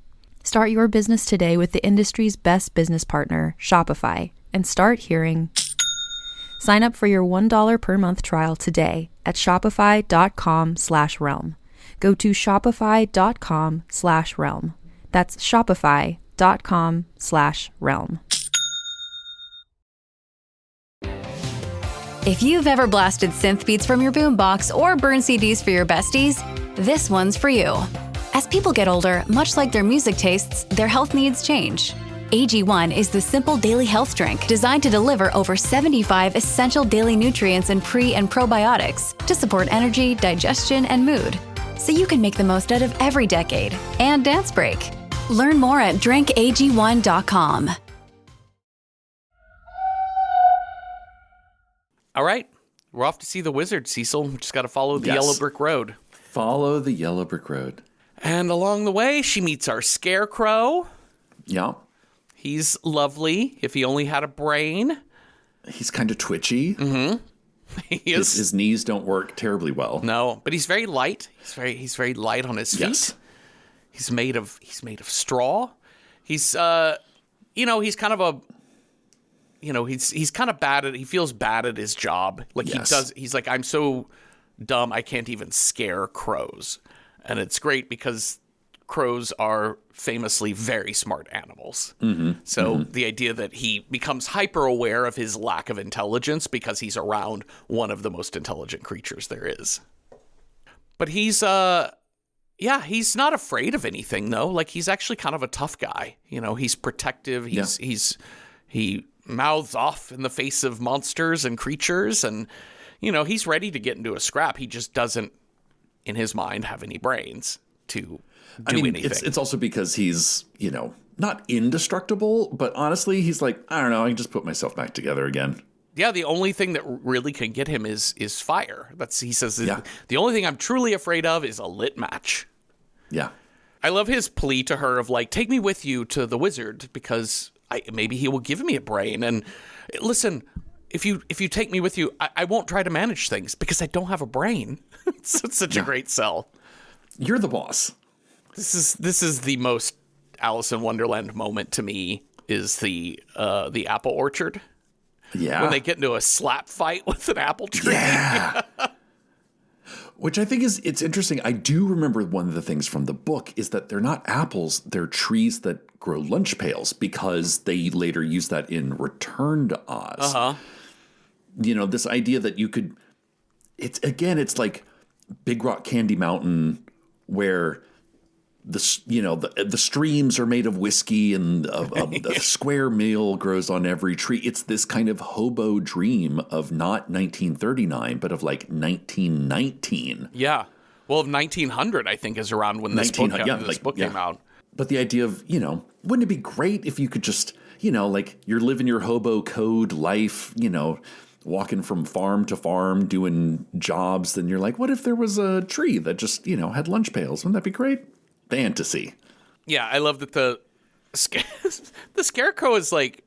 Start your business today with the industry's best business partner, Shopify, and start hearing. Sign up for your $1 per month trial today at shopify.com/realm. Go to shopify.com/realm. That's shopify.com/realm. If you've ever blasted synth beats from your boombox or burned CDs for your besties, this one's for you. As people get older, much like their music tastes, their health needs change. AG1 is the simple daily health drink designed to deliver over 75 essential daily nutrients and pre- and probiotics to support energy, digestion, and mood. So you can make the most out of every decade and dance break. Learn more at drinkag1.com. All right. We're off to see the wizard, Cecil. We just got to follow the yellow brick road. Follow the yellow brick road. And along the way, she meets our scarecrow. Yeah. He's lovely. If he only had a brain. He's kind of twitchy. Mm-hmm. He is. His knees don't work terribly well. No, but he's very light. He's very light on his feet. Yes. He's made of straw. He's he's kind of a he's kind of bad at, he feels bad at his job. Like he's like, I'm so dumb I can't even scare crows. And it's great because crows are famously very smart animals. Mm-hmm. So the idea that he becomes hyper aware of his lack of intelligence because he's around one of the most intelligent creatures there is. But he's he's not afraid of anything though. Like he's actually kind of a tough guy. He's protective. He mouths off in the face of monsters and creatures, and he's ready to get into a scrap. He just doesn't, in his mind, have any brains to do anything. It's also because he's, not indestructible, but honestly, he's like, I don't know, I can just put myself back together again. Yeah, the only thing that really can get him is fire. He says, the only thing I'm truly afraid of is a lit match. Yeah. I love his plea to her of like, take me with you to the wizard because maybe he will give me a brain. And listen, if you take me with you, I won't try to manage things because I don't have a brain. It's such a great sell. You're the boss. This is the most Alice in Wonderland moment to me is the apple orchard. Yeah. When they get into a slap fight with an apple tree. Yeah. Which I think it's interesting. I do remember one of the things from the book is that they're not apples, they're trees that grow lunch pails because they later use that in Return to Oz. Uh-huh. This idea that you could, it's like Big Rock Candy Mountain where the streams are made of whiskey and a square meal grows on every tree. It's this kind of hobo dream of not 1939, but of like 1919. Yeah. Well, of 1900, I think, is around when this book came out. But the idea of, wouldn't it be great if you could just, like you're living your hobo code life, walking from farm to farm, doing jobs. Then you're like, what if there was a tree that just, had lunch pails? Wouldn't that be great? Fantasy. Yeah, I love that the scarecrow is like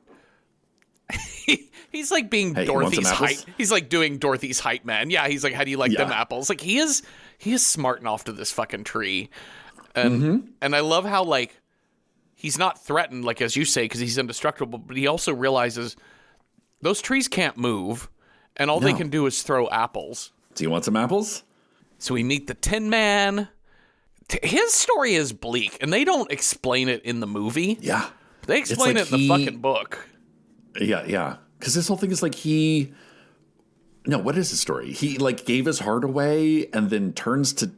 he's like being Dorothy's height. He's like doing Dorothy's hype man. Yeah, he's like, how do you like them apples? Like he is smarting off to this fucking tree, and I love how like he's not threatened, like as you say, because he's indestructible. But he also realizes those trees can't move, and all they can do is throw apples. Do you want some apples? So we meet the Tin Man. His story is bleak, and they don't explain it in the movie. Yeah. They explain it in the fucking book. Yeah. Because this whole thing is like what is his story? He like gave his heart away and then turns to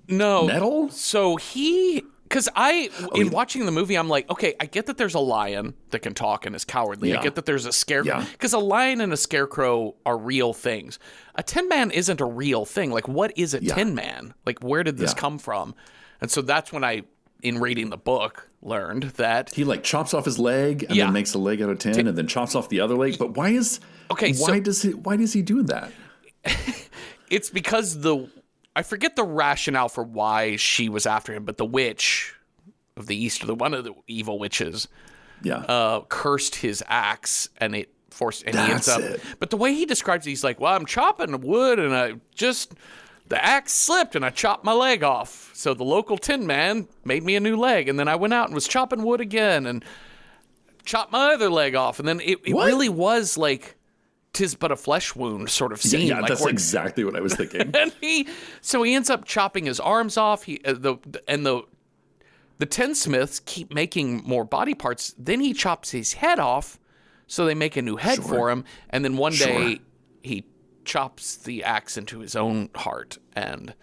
metal? So because watching the movie, I'm like, okay, I get that there's a lion that can talk and is cowardly. I get that there's a scarecrow. Because a lion and a scarecrow are real things. A Tin Man isn't a real thing. Like, what is a Tin Man? Like, where did this come from? And so that's when I, in reading the book, learned that he like chops off his leg and then makes a leg out of tin and then chops off the other leg. But why does he do that? It's because I forget the rationale for why she was after him, but the witch of the East, one of the evil witches, cursed his axe, and it forced. And he ends up. But the way he describes it, he's like, "Well, I'm chopping wood, and the axe slipped, and I chopped my leg off. So the local Tin Man made me a new leg, and then I went out and was chopping wood again, and chopped my other leg off, and then it really was like." 'Tis but a flesh wound sort of scene. Yeah, that's exactly what I was thinking. And he ends up chopping his arms off. The tinsmiths keep making more body parts. Then he chops his head off, so they make a new head for him. And then one day he chops the axe into his own heart, and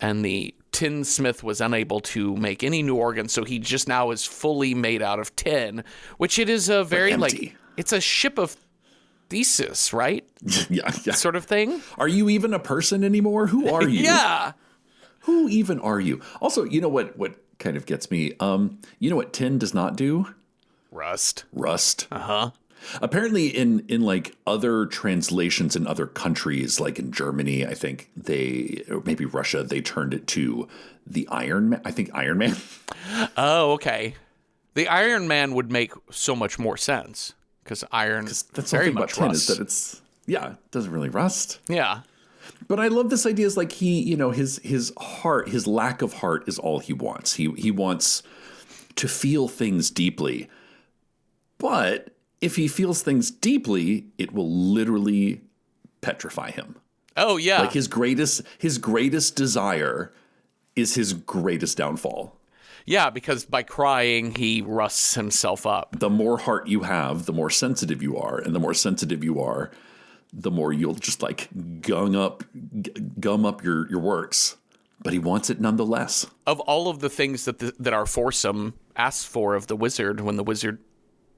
the Tinsmith was unable to make any new organs, so he just now is fully made out of tin, which it is a very, it's a ship of Theseus, right? Yeah. Sort of thing. Are you even a person anymore? Who are you? Yeah. Who even are you? Also, you know what kind of gets me? You know what tin does not do? Rust. Uh-huh. Apparently in like other translations in other countries, like in Germany, I think or maybe Russia, they turned it to the Iron Man. I think Iron Man. Oh, okay. The Iron Man would make so much more sense because iron that's very something much about tin rust. is that it doesn't really rust. Yeah. But I love this idea is like his heart, his lack of heart is all he wants. He wants to feel things deeply. But if he feels things deeply, it will literally petrify him. Oh, yeah. Like his greatest desire is his greatest downfall. Yeah, because by crying, he rusts himself up. The more heart you have, the more sensitive you are. And the more sensitive you are, the more you'll just like gum up your works. But he wants it nonetheless. Of all of the things that our foursome asks for of the wizard, when the wizard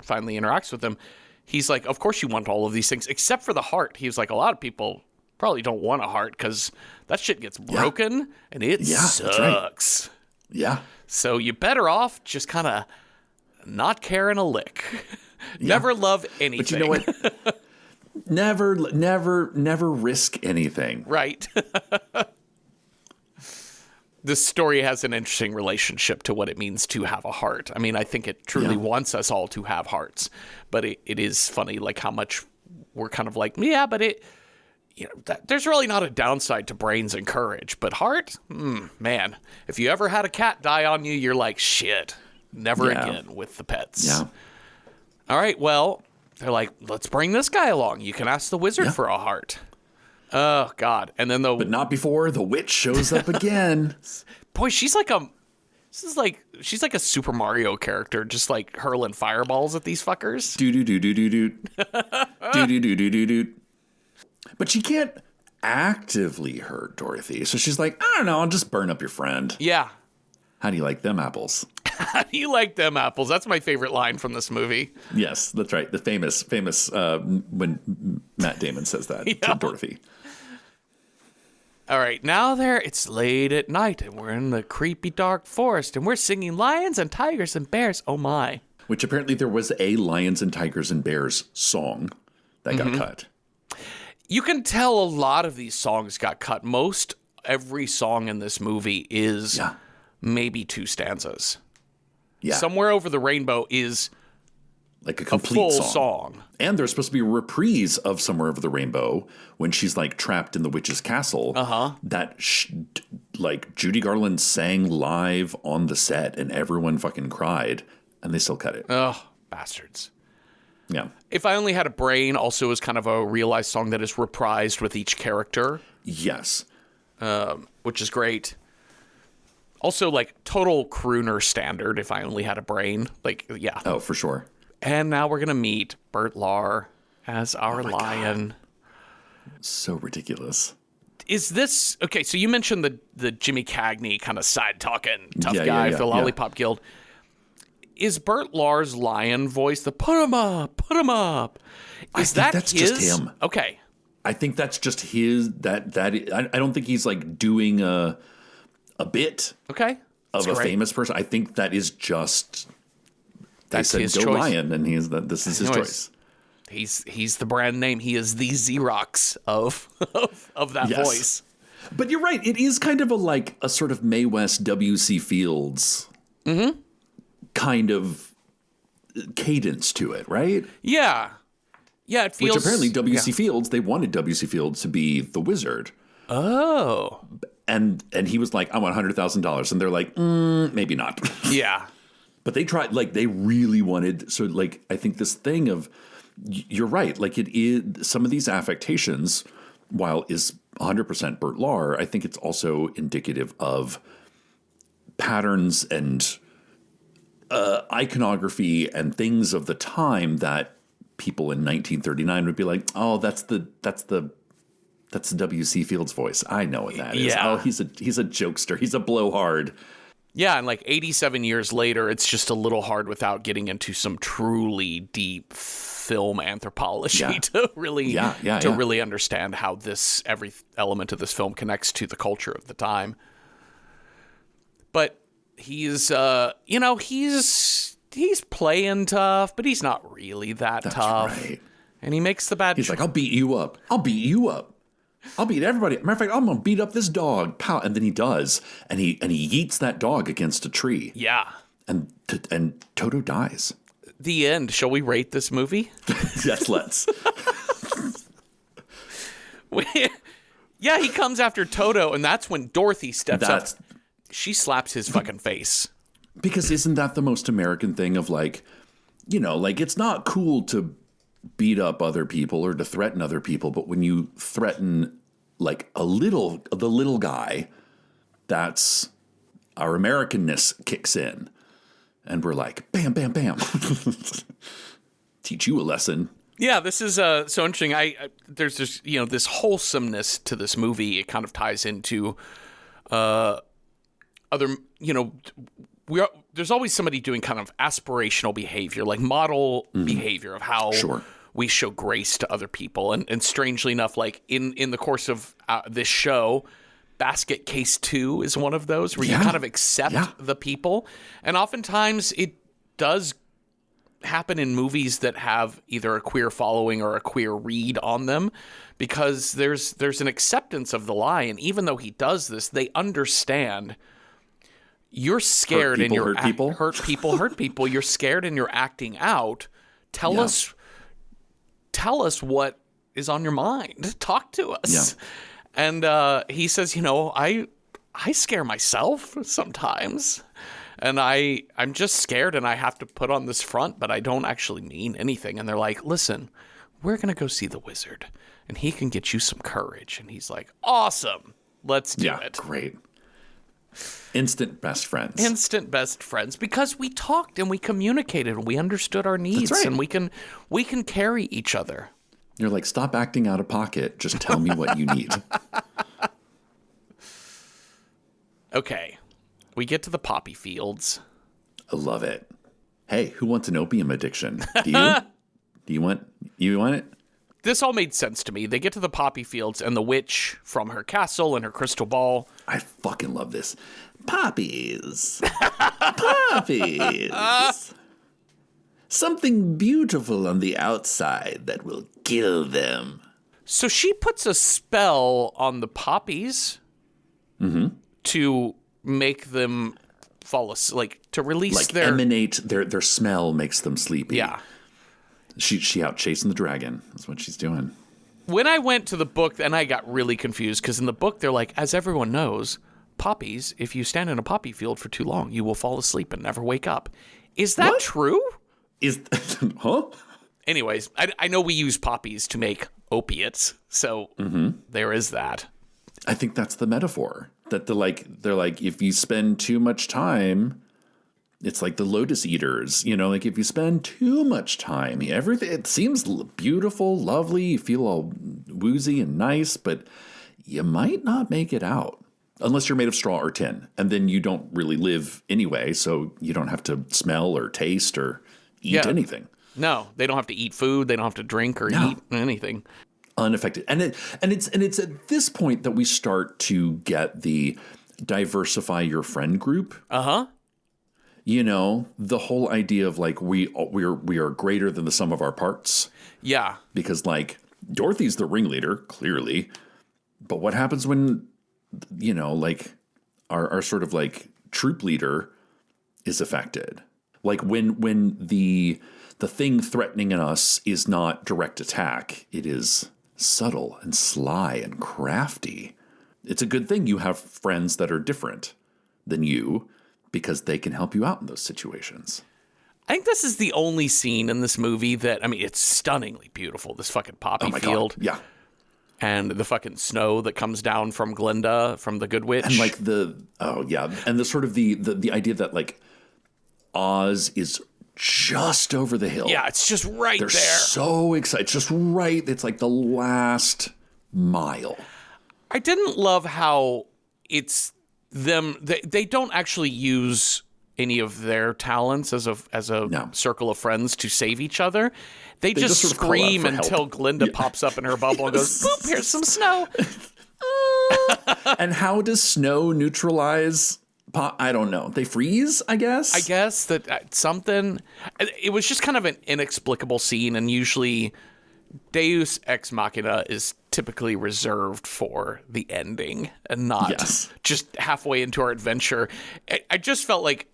finally interacts with him, he's like, of course you want all of these things, except for the heart. He was like, a lot of people probably don't want a heart because that shit gets broken and it sucks. Right. Yeah. So you better off just kind of not caring a lick. Never love anything. But you know what? Never risk anything. Right. This story has an interesting relationship to what it means to have a heart. I mean, I think it truly wants us all to have hearts, but it is funny, like how much we're kind of like, yeah, but there's really not a downside to brains and courage, but heart, man, if you ever had a cat die on you, you're like, shit, never again with the pets. Yeah. All right, well, they're like, let's bring this guy along. You can ask the wizard for a heart. Oh, God. And then But not before the witch shows up again. Boy, she's like a Super Mario character, just like hurling fireballs at these fuckers. Do-do-do-do-do-do. Do-do-do-do-do-do. But she can't actively hurt Dorothy. So she's like, I don't know, I'll just burn up your friend. Yeah. How do you like them apples? How do you like them apples? That's my favorite line from this movie. Yes, that's right. The famous when Matt Damon says that to Dorothy. All right, now it's late at night, and we're in the creepy dark forest, and we're singing lions and tigers and bears. Oh, my. Which apparently there was a Lions and Tigers and Bears song that got cut. You can tell a lot of these songs got cut. Most every song in this movie is maybe 2 stanzas. Yeah. Somewhere Over the Rainbow is like a complete full song. And there's supposed to be a reprise of Somewhere Over the Rainbow when she's like trapped in the witch's castle. That like Judy Garland sang live on the set and everyone fucking cried and they still cut it. Oh, bastards. Yeah. If I Only Had a Brain also is kind of a realized song that is reprised with each character. Yes. Which is great. Also, like, total crooner standard, If I Only Had a Brain. Like, yeah. Oh, for sure. And now we're going to meet Bert Lahr as our lion. God. So ridiculous. Is this... Okay, so you mentioned the Jimmy Cagney kind of side-talking tough guy for the Lollipop Guild. Is Bert Lahr's lion voice the put him up? Is that that's his? Just him. Okay. I think that's just his... I don't think he's, like, doing a bit of a famous person. I think that is just... That's his choice. Lion, and this is his choice. He's the brand name. He is the Xerox of that voice. But you're right. It is kind of a sort of Mae West, W.C. Fields kind of cadence to it, right? Yeah. Yeah, it feels... Which apparently W.C. Fields, they wanted W.C. Fields to be the wizard. Oh. And he was like, I want $100,000. And they're like, maybe not. Yeah. But they tried, like, they really wanted, so, like, I think this thing of, you're right, like, it is, some of these affectations, while is 100% Bert Lahr, I think it's also indicative of patterns and iconography and things of the time that people in 1939 would be like, oh, that's the That's W.C. Fields' voice. I know what that is. Yeah. Oh, he's a jokester. He's a blowhard. Yeah, and like 87 years later, it's just a little hard without getting into some truly deep film anthropology to really really understand how every element of this film connects to the culture of the time. But he's he's playing tough, but he's not really that tough. Right. And he makes the bad. He's like, I'll beat you up. I'll beat you up. I'll beat everybody. Matter of fact, I'm gonna beat up this dog. Pow! And then he does, and he yeets that dog against a tree. Yeah. And Toto dies. The end. Shall we rate this movie? Yes, let's. Yeah, he comes after Toto, and that's when Dorothy steps up. She slaps his fucking face. Because isn't that the most American thing of like, like it's not cool to beat up other people or to threaten other people, but when you threaten like the little guy, that's our Americanness kicks in. And we're like, bam, bam, bam. Teach you a lesson. Yeah, this is so interesting. There's this, this wholesomeness to this movie. It kind of ties into other, there's always somebody doing kind of aspirational behavior, like model behavior of how we show grace to other people. And strangely enough, like in the course of this show, Basket Case 2 is one of those where you kind of accept the people. And oftentimes it does happen in movies that have either a queer following or a queer read on them, because there's an acceptance of the lie. And even though he does this, they understand you're scared and you're hurt people. You're scared and you're acting out. Tell us what is on your mind. Talk to us. Yeah. And he says, I scare myself sometimes. And I'm just scared and I have to put on this front, but I don't actually mean anything. And they're like, listen, we're going to go see the wizard and he can get you some courage. And he's like, awesome. Let's do it. Great. Instant best friends. Instant best friends, because we talked and we communicated and we understood our needs. That's right. And we can carry each other. You're like, stop acting out of pocket. Just tell me what you need. Okay. We get to the poppy fields. I love it. Hey, who wants an opium addiction? Do you? Do you want it? This all made sense to me. They get to the poppy fields and the witch from her castle and her crystal ball. I fucking love this. Poppies. Poppies. Something beautiful on the outside that will kill them. So she puts a spell on the poppies to make them fall asleep, like to release their smell makes them sleepy. Yeah. She out chasing the dragon. That's what she's doing. When I went to the book, and I got really confused, because in the book they're like, as everyone knows, poppies, if you stand in a poppy field for too long, you will fall asleep and never wake up. Is that true? Anyways, I know we use poppies to make opiates, so there is that. I think that's the metaphor. That they're like, if you spend too much time, it's like the lotus eaters, like if you spend too much time, everything, it seems beautiful, lovely, you feel all woozy and nice, but you might not make it out unless you're made of straw or tin. And then you don't really live anyway, so you don't have to smell or taste or eat anything. No, they don't have to eat food. They don't have to drink or eat anything. Unaffected. And it's at this point that we start to get the diversify your friend group. The whole idea of like we are greater than the sum of our parts. Yeah. Because like Dorothy's the ringleader, clearly. But what happens when like our sort of like troop leader is affected? Like when the thing threatening us is not direct attack, it is subtle and sly and crafty. It's a good thing you have friends that are different than you, because they can help you out in those situations. I think this is the only scene in this movie that, it's stunningly beautiful, this fucking poppy field. God. Yeah. And the fucking snow that comes down from Glinda, from the Good Witch. And like and the sort of the idea that like Oz is just over the hill. Yeah, it's just right there. They're so excited. It's just right. It's like the last mile. I didn't love how it's them. They don't actually use any of their talents as a circle of friends to save each other. They just sort of call out scream for until help. Glinda pops up in her bubble and goes, boop, here's some snow. And how does snow neutralize? I don't know. They freeze, I guess? I guess that something. It was just kind of an inexplicable scene, and usually Deus Ex Machina is typically reserved for the ending and not just halfway into our adventure. I just felt like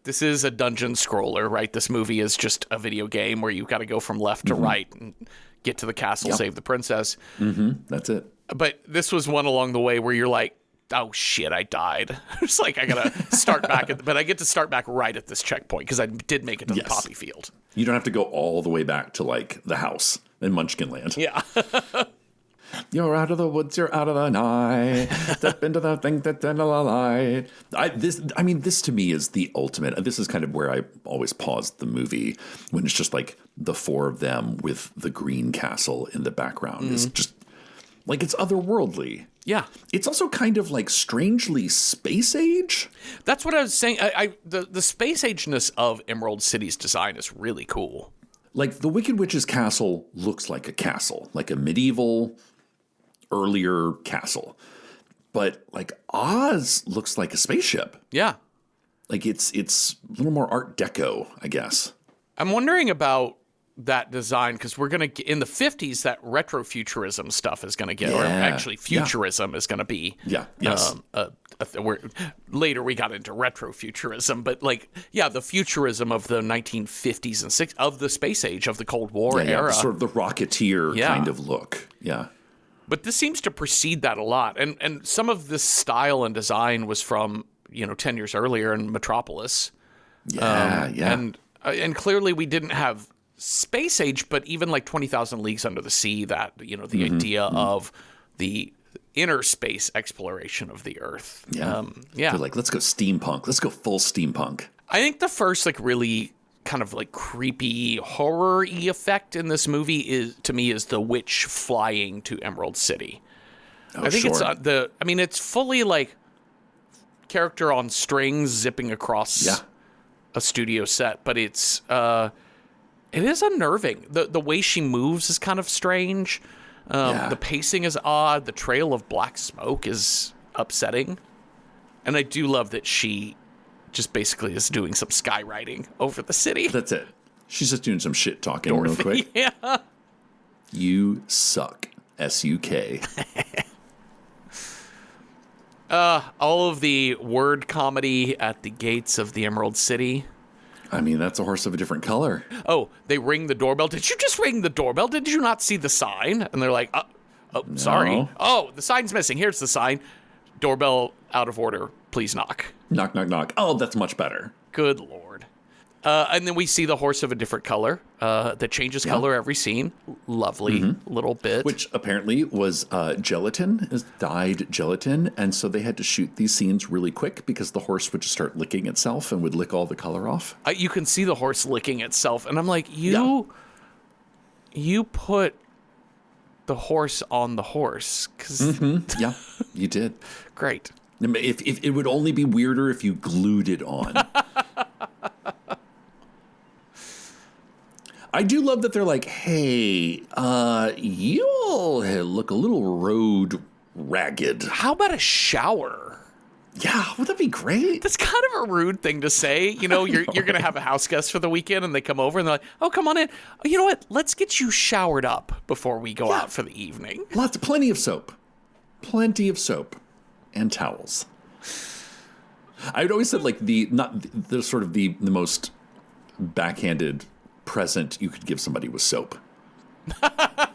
this is a dungeon scroller, right? This movie is just a video game where you've got to go from left to right and get to the castle, save the princess. That's it. But this was one along the way where you're like, oh shit, I died. It's like I gotta start back but I get to start back right at this checkpoint because I did make it to the poppy field. You don't have to go all the way back to like the house in Munchkinland. Yeah. You're out of the woods, you're out of the night. Step into the thing that's in the light. This to me is the ultimate. This is kind of where I always pause the movie when it's just like the four of them with the green castle in the background. It's just like it's otherworldly. Yeah. It's also kind of like strangely space age. That's what I was saying. The space ageness of Emerald City's design is really cool. Like the Wicked Witch's castle looks like a castle, like a medieval, earlier castle. But like Oz looks like a spaceship. Yeah. Like it's a little more Art Deco, I guess. I'm wondering about that design because we're going to, in the 50s, that retrofuturism stuff is going to get, or actually futurism is going to be. Yeah, yes. Later we got into retrofuturism, but like, the futurism of the 1950s and 60s, of the space age, of the Cold War era. Sort of the Rocketeer kind of look. Yeah. But this seems to precede that a lot. And some of this style and design was from, 10 years earlier in Metropolis. And clearly we didn't have space age, but even like 20,000 Leagues Under the Sea, that, the idea of the inner space exploration of the Earth. They're like, let's go steampunk. Let's go full steampunk. I think the first like really kind of like creepy horror-y effect in this movie is the witch flying to Emerald City. I think it's it's fully like character on strings zipping across a studio set, but it is unnerving. The way she moves is kind of strange. The pacing is odd. The trail of black smoke is upsetting. And I do love that she just basically is doing some skywriting over the city. That's it. She's just doing some shit talking real quick. Yeah. You suck. S-U-K. All of the word comedy at the gates of the Emerald City. I mean, that's a horse of a different color. Oh, they ring the doorbell. Did you just ring the doorbell? Did you not see the sign? And they're like, No. Sorry. Oh, the sign's missing. Here's the sign. Doorbell out of order. Please knock. Knock, knock, knock. Oh, that's much better. Good Lord. And then we see the horse of a different color that changes color every scene. Lovely little bit. Which apparently was gelatin, is dyed gelatin. And so they had to shoot these scenes really quick because the horse would just start licking itself and would lick all the color off. You can see the horse licking itself. And I'm like, you put the horse on the horse. 'Cause Yeah, you did. Great. If it would only be weirder if you glued it on. I do love that they're like, hey, you all look a little road ragged. How about a shower? Yeah, would that be great? That's kind of a rude thing to say. You're going to have a house guest for the weekend and they come over and they're like, oh, come on in. You know what? Let's get you showered up before we go out for the evening. Plenty of soap. Plenty of soap and towels. I had always said like the most backhanded present you could give somebody was soap.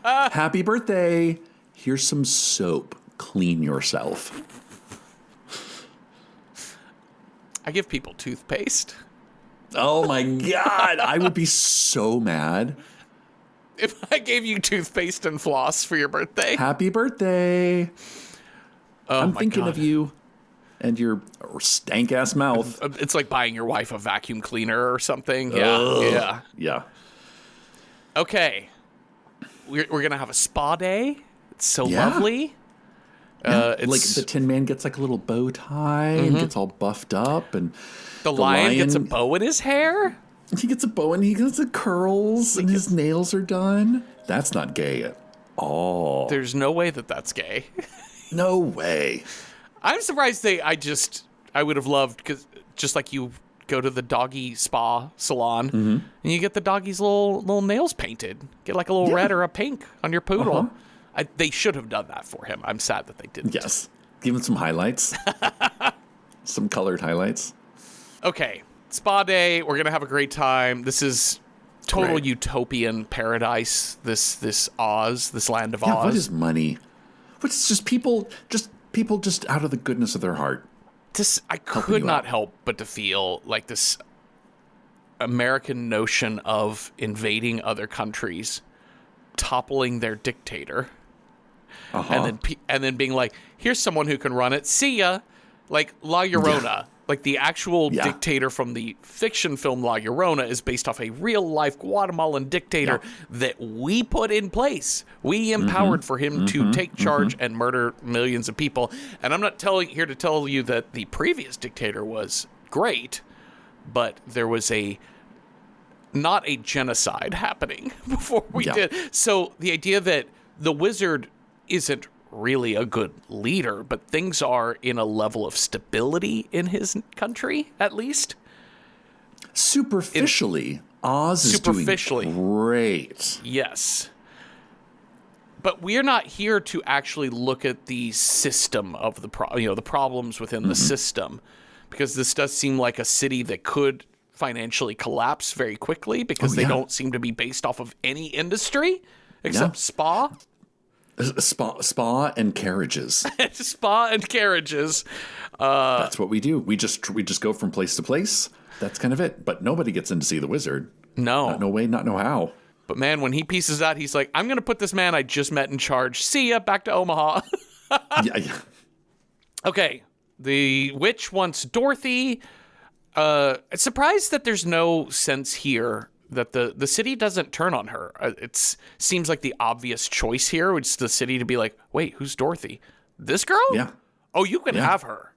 Happy birthday. Here's some soap. Clean yourself. I give people toothpaste. Oh my God. I would be so mad. If I gave you toothpaste and floss for your birthday. Happy birthday. I'm thinking of you and your stank ass mouth. It's like buying your wife a vacuum cleaner or something. Yeah. Okay. We're going to have a spa day. It's so lovely. Yeah, like the Tin Man gets like a little bow tie and gets all buffed up, and the lion gets a bow in his hair. He gets a bow and he gets the curls and his nails are done. That's not gay at all. There's no way that that's gay. No way. I'm surprised I would have loved, because just like you go to the doggy spa salon and you get the doggy's little nails painted. Get like a little red or a pink on your poodle. They should have done that for him. I'm sad that they didn't. Yes. Give him some highlights. Some colored highlights. Okay. Spa day. We're going to have a great time. This is total utopian paradise. This Oz, this land of Oz. What is money? What's just people just out of the goodness of their heart. I could not help but to feel like this American notion of invading other countries, toppling their dictator, and then being like, here's someone who can run it. See ya. Like La Llorona. Like the actual dictator from the fiction film La Llorona is based off a real-life Guatemalan dictator that we put in place. We empowered for him to take charge and murder millions of people. And I'm not here to tell you that the previous dictator was great, but there was not a genocide happening before we did. So the idea that the wizard isn't really a good leader, but things are in a level of stability in his country, at least. Superficially, Oz is doing great. Yes. But we're not here to actually look at the system of the problems within the system, because this does seem like a city that could financially collapse very quickly because they don't seem to be based off of any industry except spa. Spa and carriages. Spa and carriages. That's what we do. We just go from place to place. That's kind of it. But nobody gets in to see the wizard. No. No way, not no how. But man, when he pieces out, he's like, I'm going to put this man I just met in charge. See ya, back to Omaha. Yeah. Okay. The witch wants Dorothy. Surprised that there's no sense here that the city doesn't turn on her. It seems like the obvious choice here, which is the city to be like, wait, who's Dorothy? This girl? Yeah. Oh, you can have her.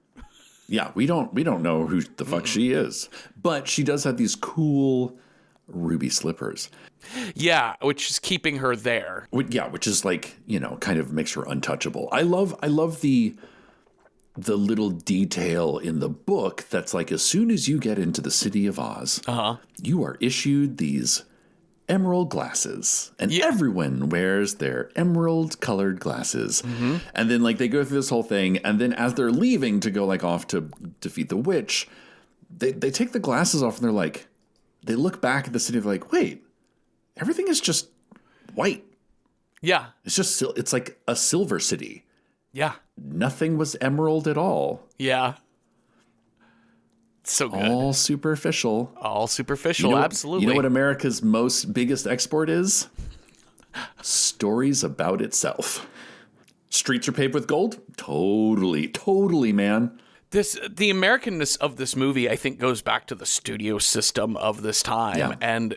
Yeah, we don't know who the fuck she is. But she does have these cool ruby slippers. Yeah, which is keeping her there. Which is like, kind of makes her untouchable. I love the little detail in the book that's like, as soon as you get into the city of Oz, you are issued these emerald glasses, and everyone wears their emerald colored glasses. And then like they go through this whole thing, and then as they're leaving to go like off to defeat the witch, they take the glasses off and they're like, they look back at the city, they're like, wait, everything is just white. Yeah. It's like a silver city. Yeah. Nothing was emerald at all. Yeah. So good. All superficial. Absolutely. You know what America's biggest export is? Stories about itself. Streets are paved with gold? Totally, man. The Americanness of this movie, I think, goes back to the studio system of this time. And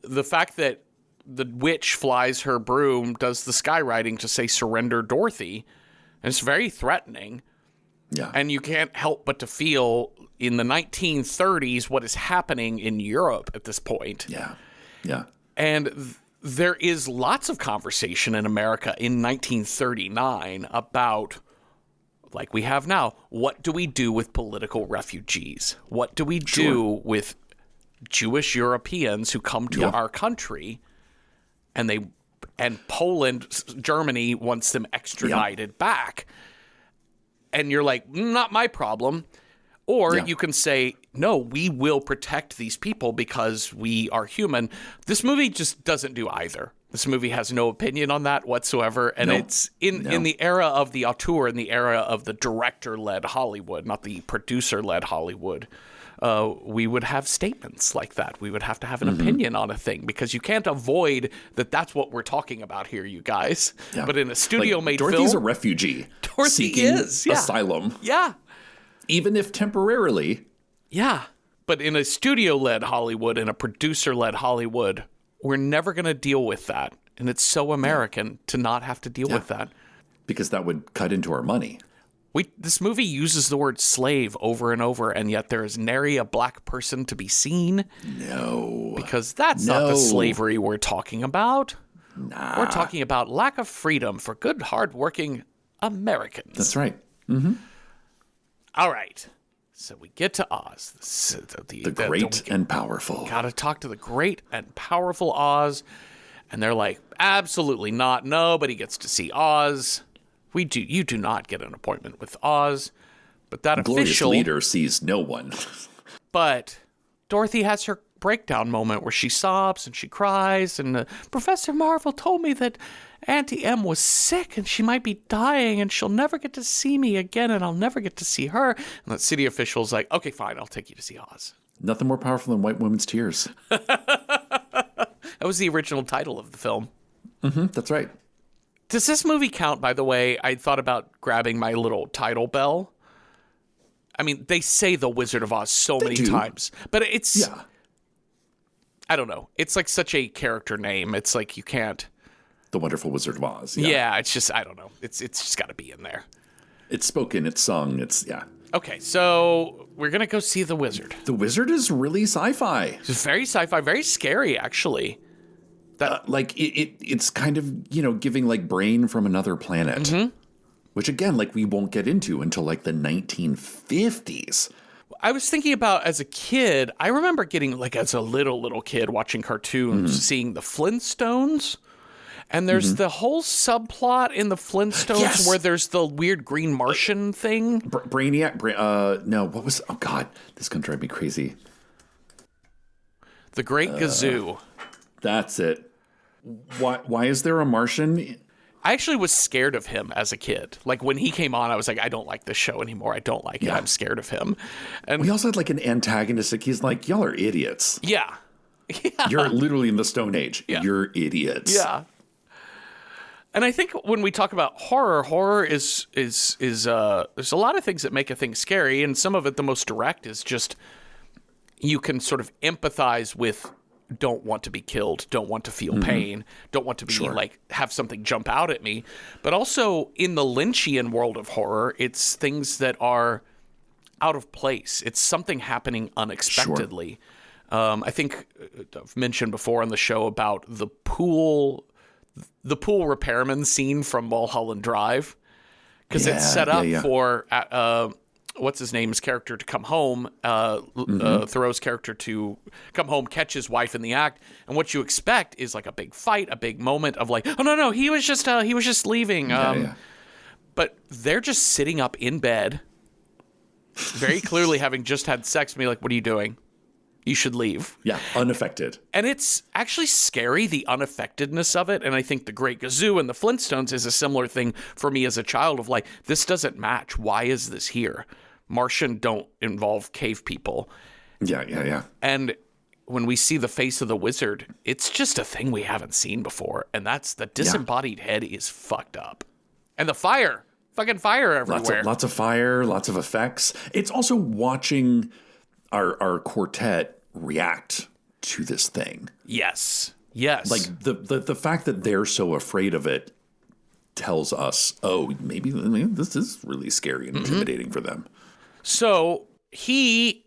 the fact that the witch flies her broom, does the skywriting to say, surrender Dorothy. And it's very threatening. Yeah. And you can't help but to feel in the 1930s what is happening in Europe at this point. Yeah. Yeah. And there is lots of conversation in America in 1939 about, like we have now, what do we do with political refugees? What do we do with Jewish Europeans who come to our country and Poland, Germany wants them extradited back? And you're like, not my problem. Or you can say, no, we will protect these people because we are human. This movie just doesn't do either. This movie has no opinion on that whatsoever. And it's in the era of the auteur, in the era of the director-led Hollywood, not the producer-led Hollywood, we would have statements like that. We would have to have an opinion on a thing because you can't avoid that that's what we're talking about here, you guys. Yeah. But in a studio-made film... Dorothy's a refugee. Dorothy is. Yeah. Asylum. Yeah. Even if temporarily. Yeah. But in a studio-led Hollywood, in a producer-led Hollywood, we're never going to deal with that. And it's so American to not have to deal with that. Because that would cut into our money. This movie uses the word slave over and over, and yet there is nary a black person to be seen. No. Because that's not the slavery we're talking about. Nah. We're talking about lack of freedom for good, hardworking Americans. That's right. Mm-hmm. All right. So we get to Oz. The great and powerful. Gotta talk to the great and powerful Oz. And they're like, absolutely not. Nobody gets to see Oz. You do not get an appointment with Oz. But that Glorious official leader sees no one. But Dorothy has her breakdown moment where she sobs and she cries. And Professor Marvel told me that Auntie M was sick and she might be dying and she'll never get to see me again and I'll never get to see her. And the city official's like, okay, fine, I'll take you to see Oz. Nothing more powerful than white women's tears. That was the original title of the film. Mm-hmm, that's right. Does this movie count, by the way? I thought about grabbing my little title bell. I mean, they say The Wizard of Oz so many times. But it's... Yeah. I don't know. It's like such a character name. It's like you can't... The Wonderful Wizard of Oz. Yeah, it's just... I don't know. It's just got to be in there. It's spoken. It's sung. It's... Yeah. Okay, so we're going to go see The Wizard. The Wizard is really sci-fi. It's very sci-fi, very scary, actually. Like, it's kind of, giving, like, Brain from Another Planet. Mm-hmm. Which, again, like, we won't get into until, like, the 1950s. I was thinking about, as a kid, I remember getting, like, as a little kid, watching cartoons, seeing the Flintstones. And there's the whole subplot in the Flintstones where there's the weird green Martian thing. Brainiac. No, what was... Oh, God. This is going to drive me crazy. The Great Gazoo. That's it. Why is there a Martian? I actually was scared of him as a kid. Like, when he came on, I was like, I don't like this show anymore. I don't like it. I'm scared of him. And we also had, like, an antagonistic... He's like, y'all are idiots. Yeah. You're literally in the Stone Age. Yeah. You're idiots. Yeah. And I think when we talk about horror is there's a lot of things that make a thing scary, and some of it, the most direct, is just you can sort of empathize with don't want to be killed, don't want to feel pain, don't want to be like have something jump out at me. But also in the Lynchian world of horror, it's things that are out of place. It's something happening unexpectedly. I think I've mentioned before on the show about the pool repairman scene from Mulholland Drive, because it's set up for what's his name's character to come home, Thoreau's character to come home, catch his wife in the act, and what you expect is like a big fight, a big moment of like, oh no, he was just leaving, but they're just sitting up in bed, very clearly having just had sex, and be like, what are you doing? You should leave. Yeah, unaffected. And it's actually scary, the unaffectedness of it. And I think The Great Gazoo and the Flintstones is a similar thing for me as a child of like, this doesn't match. Why is this here? Martian don't involve cave people. Yeah. And when we see the face of the wizard, it's just a thing we haven't seen before. And that's the disembodied head is fucked up. And the fire, fucking fire everywhere. Lots of fire, lots of effects. It's also watching our quartet react to this thing. Yes. Like the fact that they're so afraid of it tells us, oh, maybe this is really scary and intimidating for them. So he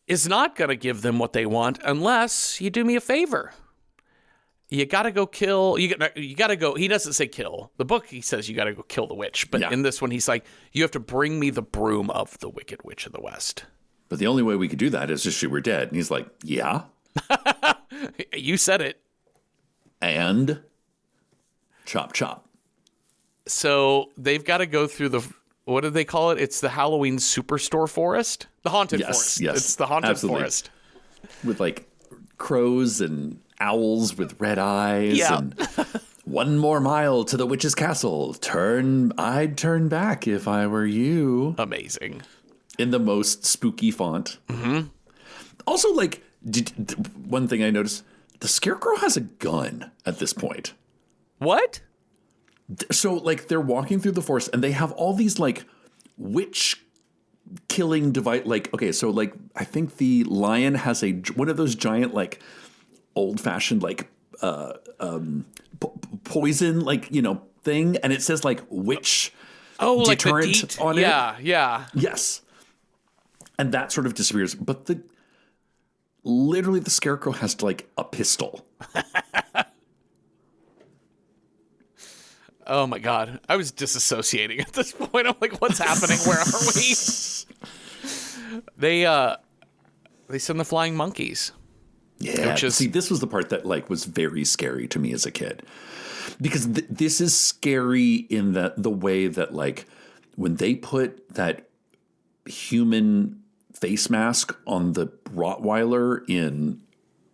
is not going to give them what they want unless you do me a favor. You got to go kill. You got to go. He doesn't say kill. The book, he says you got to go kill the witch. But in this one, he's like, you have to bring me the broom of the Wicked Witch of the West. But the only way we could do that is just shoot her dead. And he's like, yeah. You said it. And chop, chop. So they've got to go through the, what do they call it? It's the Halloween Superstore Forest? The Haunted Forest. Yes, it's the Haunted Forest. With like crows and owls with red eyes. Yeah. And 1 more mile to the witch's castle. I'd turn back if I were you. Amazing. In the most spooky font. Mm-hmm. Also, like, one thing I noticed, the Scarecrow has a gun at this point. What? So, like, they're walking through the forest, and they have all these, like, witch-killing device. Like, okay, so, like, I think the lion has one of those giant, like, old-fashioned, like, poison, like, thing, and it says like witch deterrent like the on it. Yeah. Yes. And that sort of disappears. But literally the Scarecrow has like a pistol. Oh my God. I was disassociating at this point. I'm like, what's happening? Where are we? They send the flying monkeys. Yeah. See, this was the part that like was very scary to me as a kid. Because this is scary in the way that like when they put that human face mask on the Rottweiler in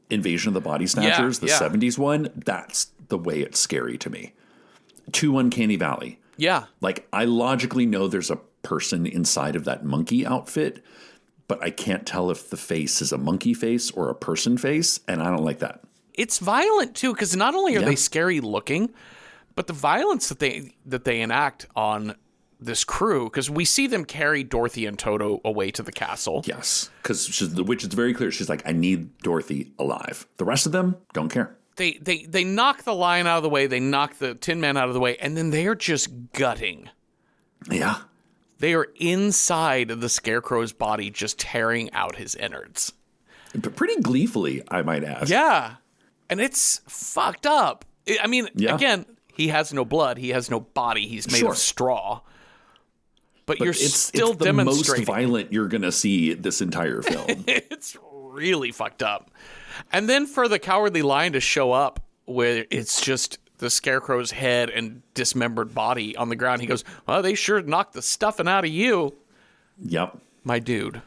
Invasion of the Body Snatchers, the 70s one, that's the way it's scary to me. Too Uncanny Valley. Yeah. Like, I logically know there's a person inside of that monkey outfit, but I can't tell if the face is a monkey face or a person face, and I don't like that. It's violent, too, because not only are they scary looking, but the violence that they enact on this crew, because we see them carry Dorothy and Toto away to the castle. Yes, because the witch is very clear. She's like, I need Dorothy alive. The rest of them don't care. They knock the lion out of the way, they knock the Tin Man out of the way, and then they are just gutting. Yeah. They are inside of the Scarecrow's body, just tearing out his innards. But pretty gleefully, I might add. Yeah. And it's fucked up. I mean, again, he has no blood, he has no body, he's made of straw. But you're still it's the demonstrating. most violent you're going to see this entire film. It's really fucked up. And then for the Cowardly Lion to show up where it's just the Scarecrow's head and dismembered body on the ground, he goes, well, they sure knocked the stuffing out of you. Yep. My dude.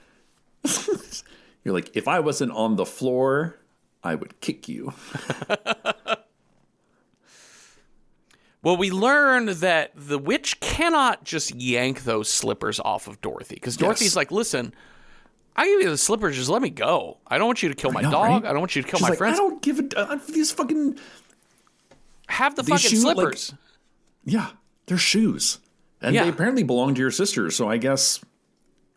You're like, if I wasn't on the floor, I would kick you. Well, we learn that the witch cannot just yank those slippers off of Dorothy. Because Dorothy's like, listen, I give you the slippers, just let me go. I don't want you to kill my dog. Right? I don't want you to kill my friends. I don't give a these fucking... Have the fucking slippers. Like, they're shoes. And they apparently belong to your sister, so I guess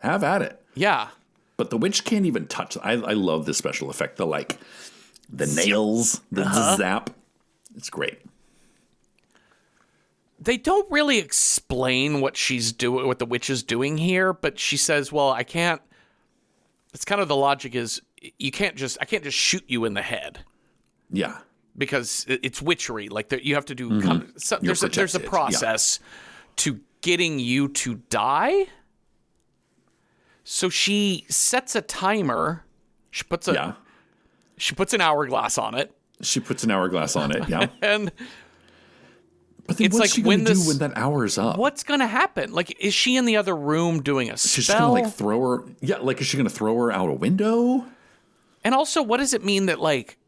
have at it. Yeah. But the witch can't even touch. I love this special effect. The nails, the zap. It's great. They don't really explain what she's doing, what the witch is doing here, but she says, well, I can't. It's kind of the logic is I can't just shoot you in the head. Yeah. Because it's witchery. Like you have to do, there's a process to getting you to die. So she sets a timer. She puts an hourglass on it. Yeah. And but then what's she going to do when that hour is up? What's going to happen? Like, is she in the other room doing a spell? She's just going to throw her. Yeah, like, is she going to throw her out a window? And also, what does it mean that, like,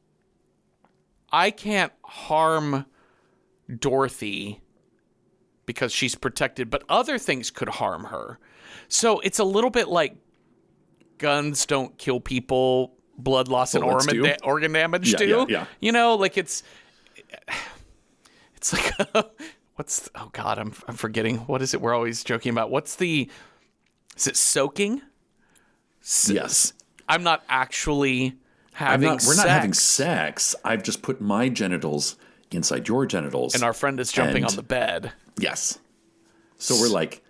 I can't harm Dorothy because she's protected, but other things could harm her? So it's a little bit like guns don't kill people, blood loss and organ damage do. Yeah. You know, like it's like oh God, I'm forgetting. What is it we're always joking about? Is it soaking? Yes. I'm not actually having sex. We're not having sex. I've just put my genitals inside your genitals. And our friend is jumping on the bed. Yes. So we're like,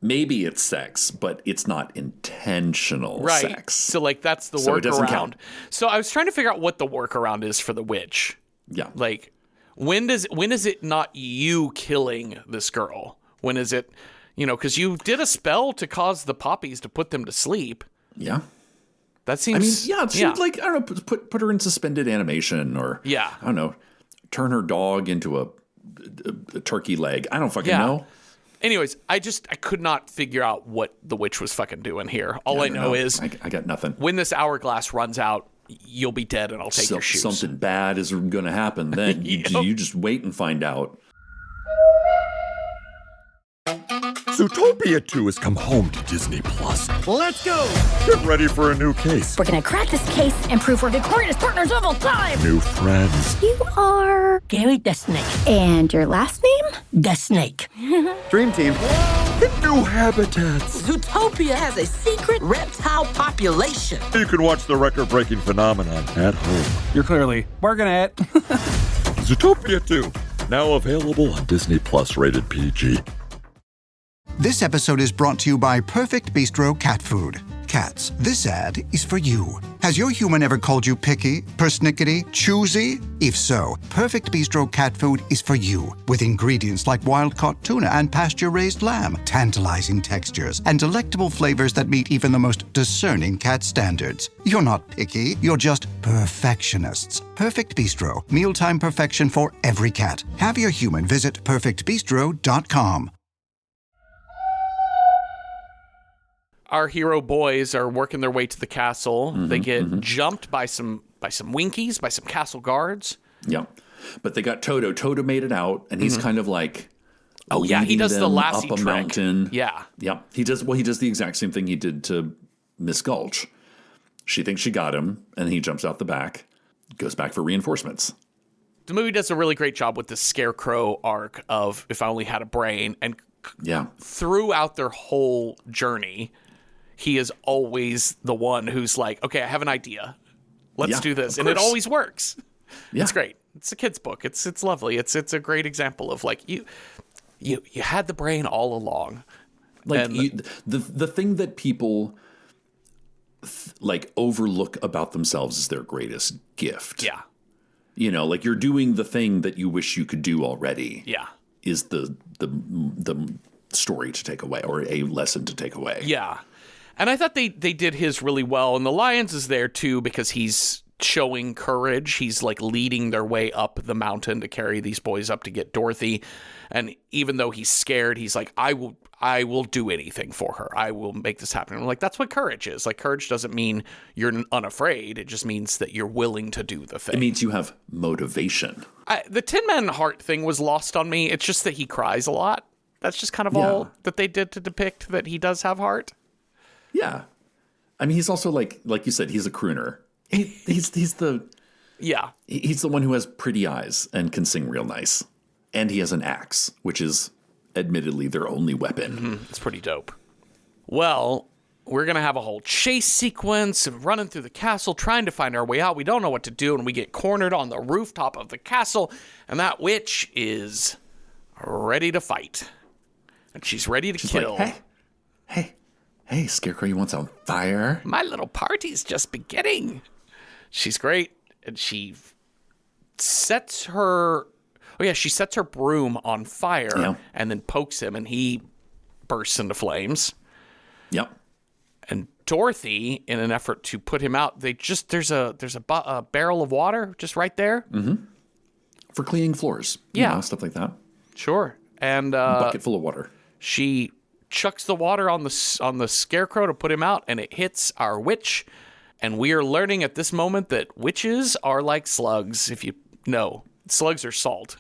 maybe it's sex, but it's not intentional sex. So like that's the workaround. It doesn't count. So I was trying to figure out what the workaround is for the witch. Yeah. Like when is it not you killing this girl? When is it, because you did a spell to cause the poppies to put them to sleep. Yeah. That seems... she would like, I don't know, put her in suspended animation or, I don't know, turn her dog into a turkey leg. I don't fucking know. Anyways, I could not figure out what the witch was fucking doing here. All I know is... I got nothing. When this hourglass runs out, you'll be dead and I'll take your shoes. Something bad is going to happen then. You just wait and find out. Zootopia 2 has come home to Disney Plus. Let's go! Get ready for a new case. We're gonna crack this case and prove we're the greatest partners of all time! New friends. You are... Gary the Snake. And your last name? The Snake. Dream Team. New habitats. Zootopia has a secret reptile population. You can watch the record-breaking phenomenon at home. You're clearly working it. Zootopia 2, now available on Disney Plus, rated PG. This episode is brought to you by Perfect Bistro Cat Food. Cats, this ad is for you. Has your human ever called you picky, persnickety, choosy? If so, Perfect Bistro Cat Food is for you. With ingredients like wild-caught tuna and pasture-raised lamb, tantalizing textures, and delectable flavors that meet even the most discerning cat standards. You're not picky, you're just perfectionists. Perfect Bistro, mealtime perfection for every cat. Have your human visit perfectbistro.com. Our hero boys are working their way to the castle. They get jumped by some Winkies, by some castle guards. Yeah. But they got Toto. Toto made it out, and he's kind of like he does the lassie up a trick. mountain. Yeah. Yeah. He does the exact same thing he did to Miss Gulch. She thinks she got him, and he jumps out the back, goes back for reinforcements. The movie does a really great job with the scarecrow arc of if I only had a brain, and throughout their whole journey, he is always the one who's like, okay, I have an idea. Let's do this. And it always works. Yeah. It's great. It's a kid's book. It's lovely. It's a great example of like you had the brain all along. Like the thing that people like overlook about themselves is their greatest gift. Yeah. You know, like you're doing the thing that you wish you could do already. Yeah. Is the story to take away or a lesson to take away. Yeah. And I thought they did his really well. And the Lions is there, too, because he's showing courage. He's, like, leading their way up the mountain to carry these boys up to get Dorothy. And even though he's scared, he's like, I will do anything for her. I will make this happen. And I'm like, that's what courage is. Like, courage doesn't mean you're unafraid. It just means that you're willing to do the thing. It means you have motivation. The Tin Man heart thing was lost on me. It's just that he cries a lot. That's just kind of all that they did to depict that he does have heart. Yeah. I mean, he's also like you said, he's a crooner. He's the one who has pretty eyes and can sing real nice. And he has an axe, which is admittedly their only weapon. It's pretty dope. Well, we're going to have a whole chase sequence of running through the castle, trying to find our way out. We don't know what to do, and we get cornered on the rooftop of the castle, and that witch is ready to fight. And she's ready to kill. Like, Hey, Scarecrow, you want some fire? My little party's just beginning. She's great. And she sets her broom on fire and then pokes him, and he bursts into flames. Yep. And Dorothy, in an effort to put him out, there's a barrel of water just right there. Mm-hmm. For cleaning floors. Yeah. You know, stuff like that. Sure. And a bucket full of water. She chucks the water on the Scarecrow to put him out, and it hits our witch. And we are learning at this moment that witches are like slugs. If you know, slugs are salt.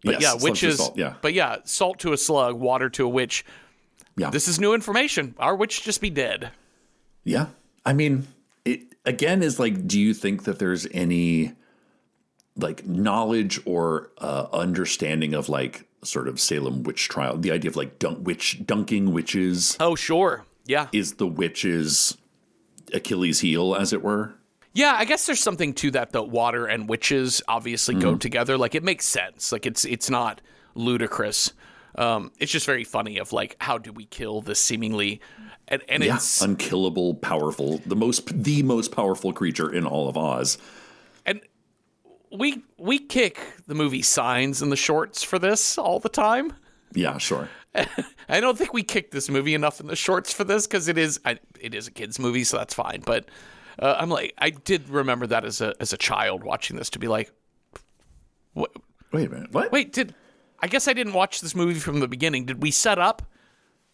But yes, witches. Salt, yeah. But yeah, salt to a slug, water to a witch. Yeah. This is new information. Our witch just be dead. Yeah. I mean, it again is like, do you think that there's any like knowledge or understanding of like sort of Salem witch trial? The idea of like dunking witches. Oh, sure. Yeah. Is the witch's Achilles heel, as it were? Yeah, I guess there's something to that, though. Water and witches obviously go together. Like, it makes sense. Like, it's not ludicrous. It's just very funny of, like, how do we kill this seemingly... And it's... unkillable, powerful, the most powerful creature in all of Oz. And we kick the movie Signs in the shorts for this all the time. Yeah, sure. I don't think we kicked this movie enough in the shorts for this, because it is a kid's movie, so that's fine. But I'm like, I did remember that as a child watching this to be like, what? Wait a minute, what? Wait, I guess I didn't watch this movie from the beginning. Did we set up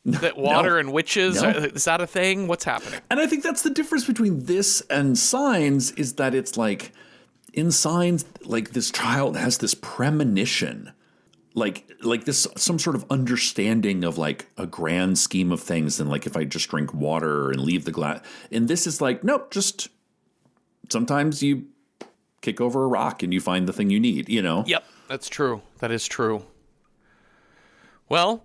that water and witches? Is that a thing? What's happening? And I think that's the difference between this and Signs, is that it's like, in Signs, like this child has this premonition like this, some sort of understanding of like a grand scheme of things than like if I just drink water and leave the glass. And this is like, nope, just sometimes you kick over a rock and you find the thing you need, you know? Yep, that's true. That is true. Well,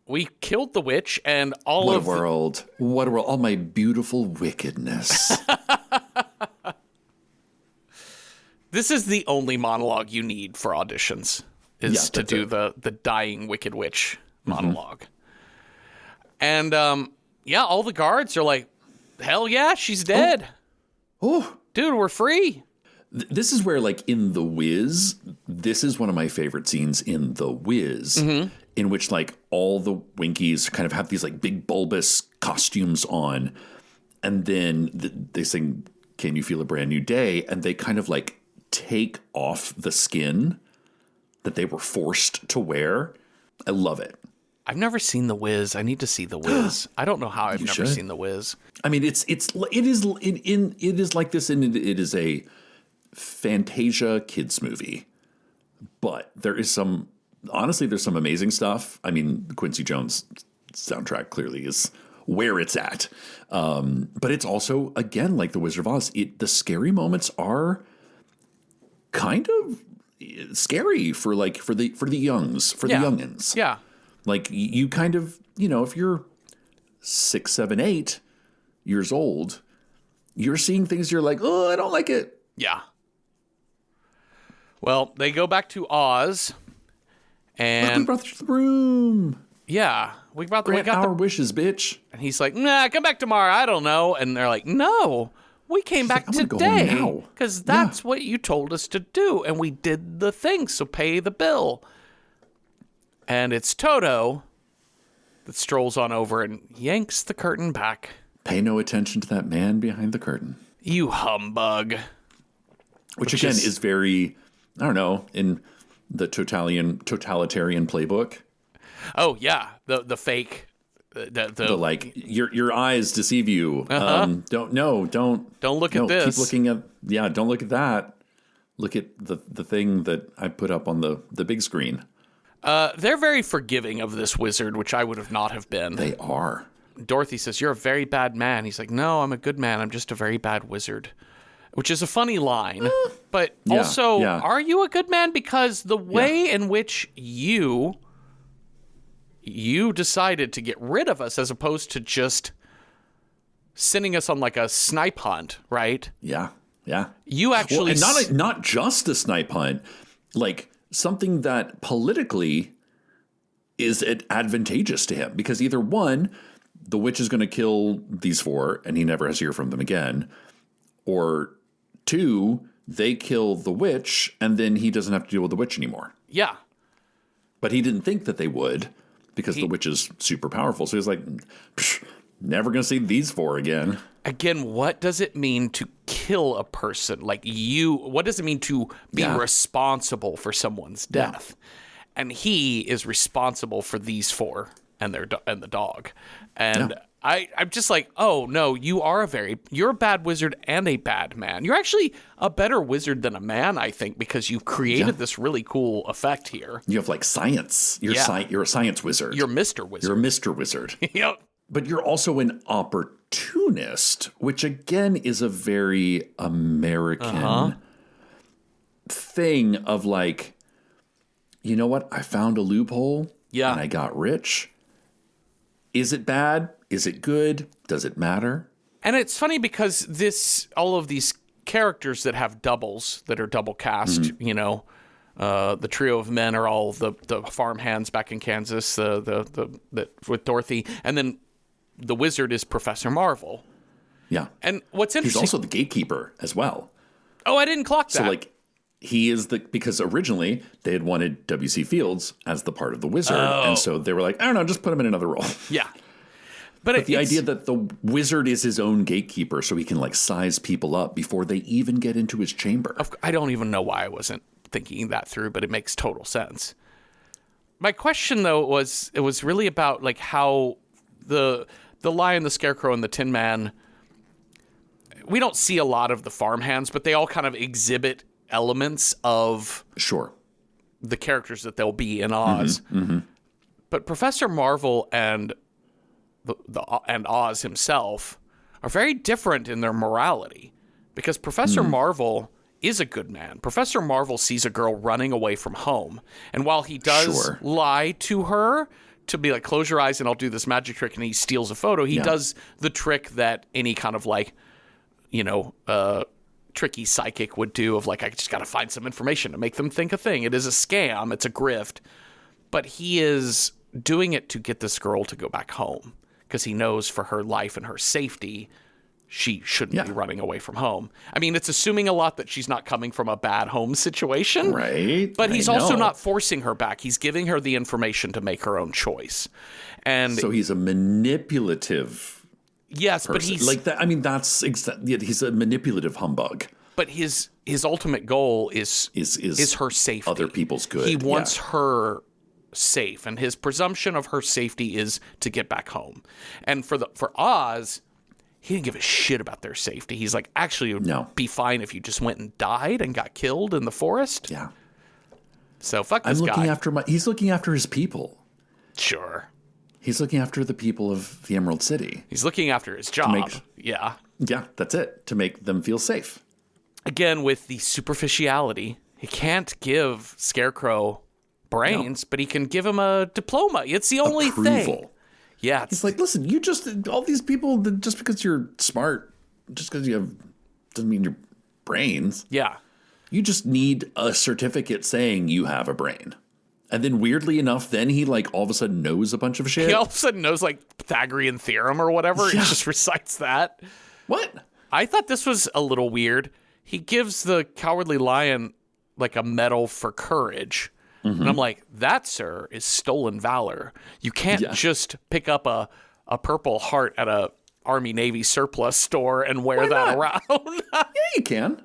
we killed the witch and all What of a world. What a world. All my beautiful wickedness. This is the only monologue you need for auditions, is to do the dying Wicked Witch monologue. And, all the guards are like, hell yeah, she's dead. Oh. Dude, we're free. This is where, like, in The Wiz, this is one of my favorite scenes in The Wiz, in which, like, all the Winkies kind of have these, like, big bulbous costumes on. And then they sing, Can You Feel a Brand New Day? And they kind of, like, take off the skin that they were forced to wear. I love it. I've never seen The Wiz. I need to see The Wiz. I don't know how I've never seen The Wiz. I mean, it is like this, and it is a Fantasia kids movie, but there's some amazing stuff. I mean, the Quincy Jones soundtrack clearly is where it's at. But it's also, again, like The Wizard of Oz, the scary moments are kind of scary for the youngins. Yeah. Like you kind of, if you're 6, 7, 8 years old, you're seeing things you're like, oh, I don't like it. Yeah. Well, they go back to Oz, and look, we brought the room. Yeah, we got our wishes, bitch. And he's like, nah, come back tomorrow. I don't know. And they're like, no, we came back today because that's what you told us to do, and we did the thing. So pay the bill. And it's Toto that strolls on over and yanks the curtain back. Pay no attention to that man behind the curtain. You humbug. Which again is very, I don't know, in the totalitarian playbook. Oh yeah, the fake, the like your eyes deceive you. Don't look at this. Keep looking at don't look at that. Look at the thing that I put up on the big screen. They're very forgiving of this wizard, which I would not have been. They are. Dorothy says, "You're a very bad man." He's like, "No, I'm a good man. I'm just a very bad wizard." Which is a funny line, but also, are you a good man? Because the way in which you decided to get rid of us as opposed to just sending us on like a snipe hunt, right? Yeah. You actually... and not just a snipe hunt, like something that politically is advantageous to him. Because either one, the witch is going to kill these 4 and he never has to hear from them again. Or 2, they kill the witch and then he doesn't have to deal with the witch anymore. Yeah. But he didn't think that they would because the witch is super powerful. So he's like, never going to see these 4 again. Again, what does it mean to kill a person? Like what does it mean to be responsible for someone's death? Yeah. And he is responsible for these 4 and the dog. And I'm just like, oh no, you're a bad wizard and a bad man. You're actually a better wizard than a man, I think, because you've created this really cool effect here. You have like science. You're a science wizard. You're Mr. Wizard. You're a Mr. Wizard. Yep. But you're also an opportunist, which again is a very American thing of like, you know what? I found a loophole and I got rich. Is it bad? Is it good? Does it matter? And it's funny because all of these characters that have doubles, that are double cast, the trio of men are all the farm hands back in Kansas, with Dorothy, and then the wizard is Professor Marvel. Yeah. And what's interesting... He's also the gatekeeper as well. Oh, I didn't clock that. So, like, he is because originally they had wanted W.C. Fields as the part of the wizard. Oh. And so they were like, I don't know, just put him in another role. Yeah. But the idea that the wizard is his own gatekeeper so he can, like, size people up before they even get into his chamber. I don't even know why I wasn't thinking that through, but it makes total sense. My question, though, was really about, like, how the Lion, the Scarecrow, and the Tin Man, we don't see a lot of the farmhands, but they all kind of exhibit elements of the characters that they'll be in Oz. But Professor Marvel and and Oz himself are very different in their morality, because Professor Marvel is a good man. Professor Marvel sees a girl running away from home, and while he does lie to her to be like, close your eyes and I'll do this magic trick, and he steals a photo, he does the trick that any kind of like, tricky psychic would do of like, I just got to find some information to make them think a thing. It is a scam. It's a grift. But he is doing it to get this girl to go back home, because he knows for her life and her safety, she shouldn't be running away from home. I mean, it's assuming a lot that she's not coming from a bad home situation. Right. But he's also not forcing her back. He's giving her the information to make her own choice. And so he's a manipulative person. But he's like that. I mean, he's a manipulative humbug. But his ultimate goal is her safety. Other people's good. He wants her safe, and his presumption of her safety is to get back home. And for Oz, he didn't give a shit about their safety. He's like, actually, it would be fine if you just went and died and got killed in the forest. Yeah. So fuck this guy. He's looking after his people. Sure. He's looking after the people of the Emerald City. He's looking after his job. Yeah, that's it. To make them feel safe. Again, with the superficiality, he can't give Scarecrow brains, but he can give him a diploma. It's the only thing. Yeah. It's like, listen, all these people, just because you're smart, just because you have, doesn't mean you're brains. Yeah. You just need a certificate saying you have a brain. And then weirdly enough, then he like all of a sudden knows a bunch of shit. He all of a sudden knows like Pythagorean theorem or whatever. Yeah. He just recites that. What? I thought this was a little weird. He gives the Cowardly Lion like a medal for courage. And I'm like, that, sir, is stolen valor. You can't just pick up a Purple Heart at a Army Navy surplus store and wear that around. Yeah, you can.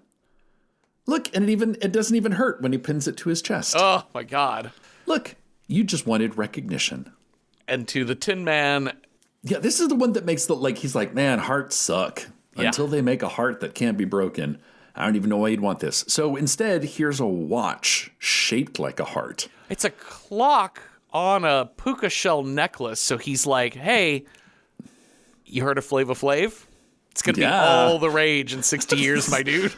Look, and it doesn't even hurt when he pins it to his chest. Oh my God. Look, you just wanted recognition. And to the Tin Man. Yeah, this is the one that makes he's like, man, hearts suck. Until they make a heart that can't be broken. I don't even know why you'd want this. So instead, here's a watch shaped like a heart. It's a clock on a puka shell necklace. So he's like, hey, you heard of Flava Flav? It's going to be all the rage in 60 years, my dude.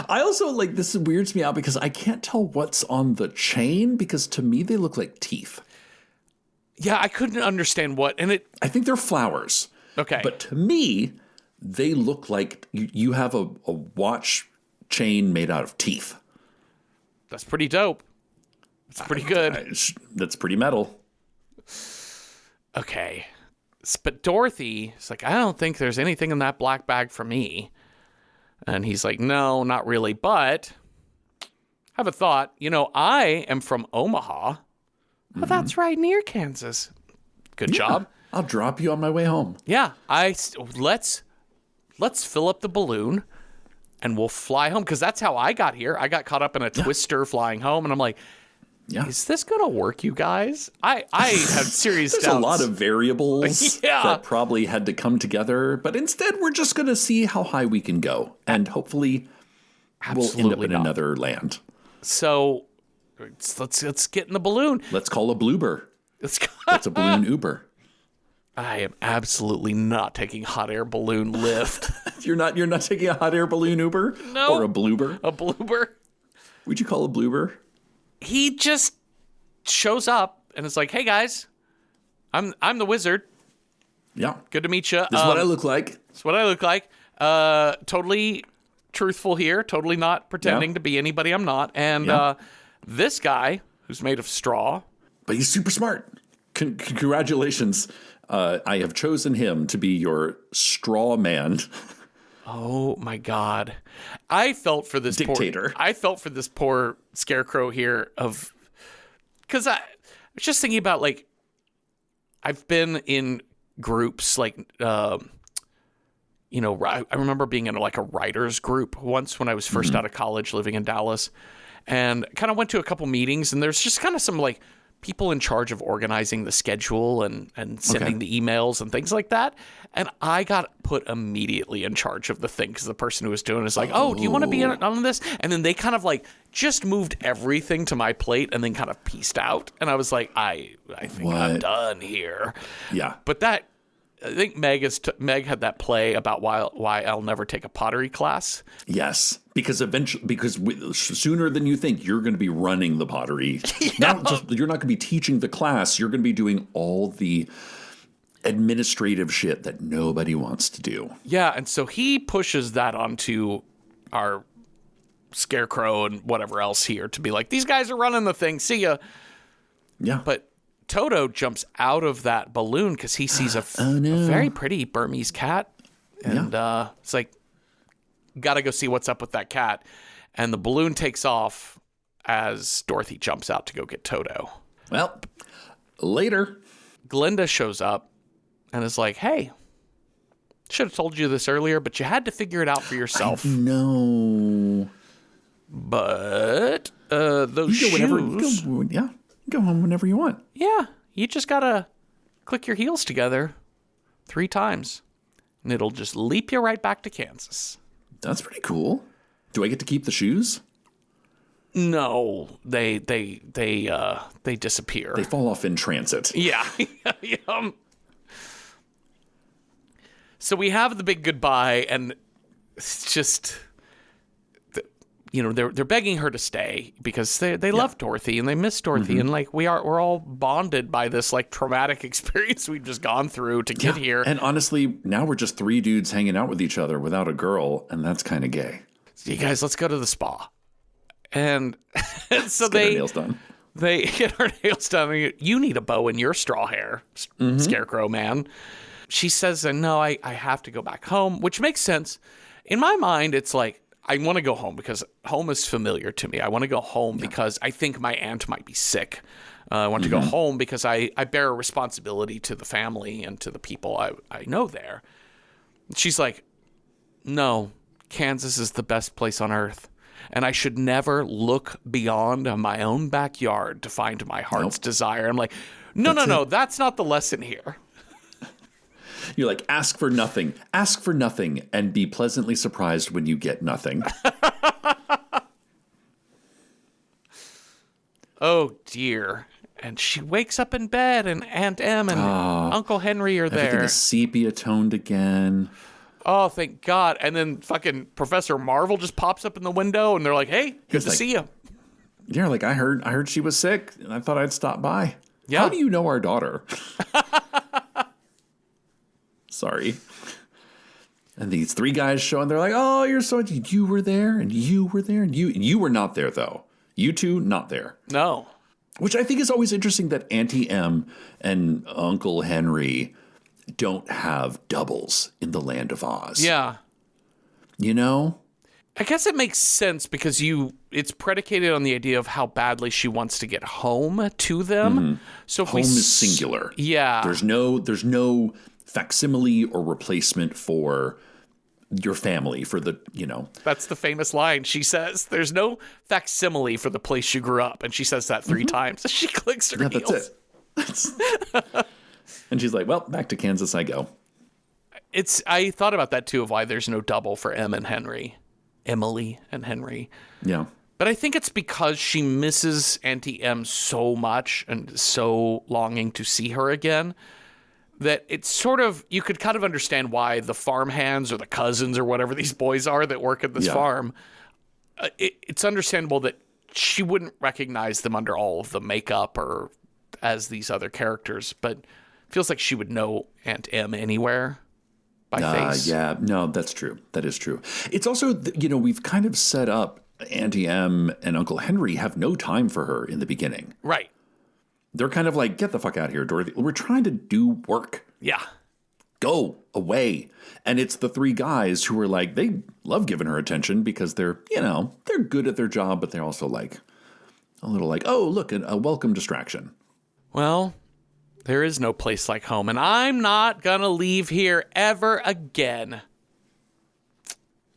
I also this weirds me out because I can't tell what's on the chain, because to me they look like teeth. Yeah, I couldn't understand what. I think they're flowers. Okay. But to me, they look like you have a watch chain made out of teeth. That's pretty dope. That's pretty good. That's pretty metal. Okay. But Dorothy is like, I don't think there's anything in that black bag for me. And he's like, no, not really. But have a thought. I am from Omaha. Oh, that's right near Kansas. Good job. I'll drop you on my way home. Yeah. Let's fill up the balloon and we'll fly home, because that's how I got here. I got caught up in a twister flying home, and I'm like, is this going to work, you guys? I have serious doubts. There's a lot of variables that probably had to come together, but instead we're just going to see how high we can go, and hopefully we'll end up in another land. So let's get in the balloon. Let's call a Blueber. That's a balloon Uber. I am absolutely not taking hot air balloon lift. You're not taking a hot air balloon Uber? No. Or a Blueber? A Blueber? Would you call a Blueber? He just shows up and is like, "Hey guys, I'm the wizard. Yeah. Good to meet you. This is what I look like. This is what I look like. Totally truthful here. Totally not pretending to be anybody I'm not. And this guy, who's made of straw. But he's super smart. Congratulations. I have chosen him to be your straw man." Oh my God. I felt for this dictator. I felt for this poor Scarecrow here because I was just thinking about I've been in groups I remember being in a writer's group once when I was first out of college living in Dallas, and kind of went to a couple meetings, and there's just kind of some people in charge of organizing the schedule and sending the emails and things like that. And I got put immediately in charge of the thing because the person who was doing it is like, oh, do you want to be on this? And then they kind of like just moved everything to my plate and then kind of pieced out. And I was like, I think I'm done here. Yeah. But I think Meg had that play about why I'll never take a pottery class. Yes, because sooner than you think, you're going to be running the pottery. You're not going to be teaching the class. You're going to be doing all the administrative shit that nobody wants to do. Yeah, and so he pushes that onto our Scarecrow and whatever else here to be like, these guys are running the thing. See ya. Yeah. But Toto jumps out of that balloon because he sees a very pretty Burmese cat. And it's like, got to go see what's up with that cat. And the balloon takes off as Dorothy jumps out to go get Toto. Well, later. Glinda shows up and is like, hey, should have told you this earlier, but you had to figure it out for yourself. No. But those shoes... Go home whenever you want. Yeah, you just gotta click your heels together 3 times, and it'll just leap you right back to Kansas. That's pretty cool. Do I get to keep the shoes? No, they disappear. They fall off in transit. Yeah. So we have the big goodbye, and it's just... they're begging her to stay because they love Dorothy and they miss Dorothy. And like we're all bonded by this like traumatic experience we've just gone through to get here. And honestly, now we're just 3 dudes hanging out with each other without a girl. And that's kind of gay. So you guys, let's go to the spa. And so get her nails done. They get her nails done. You need a bow in your straw hair, Scarecrow man. She says, no, I have to go back home, which makes sense. In my mind, it's like, I want to go home because home is familiar to me. I want to go home because I think my aunt might be sick. I want to go home because I bear a responsibility to the family and to the people I know there. She's like, no, Kansas is the best place on earth. And I should never look beyond my own backyard to find my heart's desire. I'm like, no, that's not the lesson here. You're like, ask for nothing, and be pleasantly surprised when you get nothing. Oh, dear. And she wakes up in bed, and Aunt Em and Uncle Henry are there. Everything is sepia-toned again. Oh, thank God. And then fucking Professor Marvel just pops up in the window, and they're like, hey, good to see you. Yeah, like, I heard she was sick, and I thought I'd stop by. Yeah. How do you know our daughter? Sorry. And these 3 guys show, and they're like, oh, you were there, and you were there, and you were not there, though. You 2, not there. No. Which I think is always interesting that Auntie Em and Uncle Henry don't have doubles in the Land of Oz. Yeah. You know? I guess it makes sense because it's predicated on the idea of how badly she wants to get home to them. So if home is singular. Yeah. There's no facsimile or replacement for your family, for the, That's the famous line. She says, there's no facsimile for the place you grew up. And she says that 3 times. She clicks her heels. That's it. And she's like, well, back to Kansas I go. I thought about that too, of why there's no double for Emily and Henry. Yeah. But I think it's because she misses Auntie Em so much and so longing to see her again, that it's sort of, you could kind of understand why the farmhands or the cousins or whatever these boys are that work at this farm, it's understandable that she wouldn't recognize them under all of the makeup or as these other characters, but it feels like she would know Aunt Em anywhere by face. Yeah, no, that's true. That is true. It's also, we've kind of set up Auntie Em and Uncle Henry have no time for her in the beginning. Right. They're kind of like, get the fuck out of here, Dorothy. We're trying to do work. Yeah. Go away. And it's the 3 guys who are like, they love giving her attention because they're good at their job, but they're also like a little like, oh, look, a welcome distraction. Well, there is no place like home, and I'm not going to leave here ever again.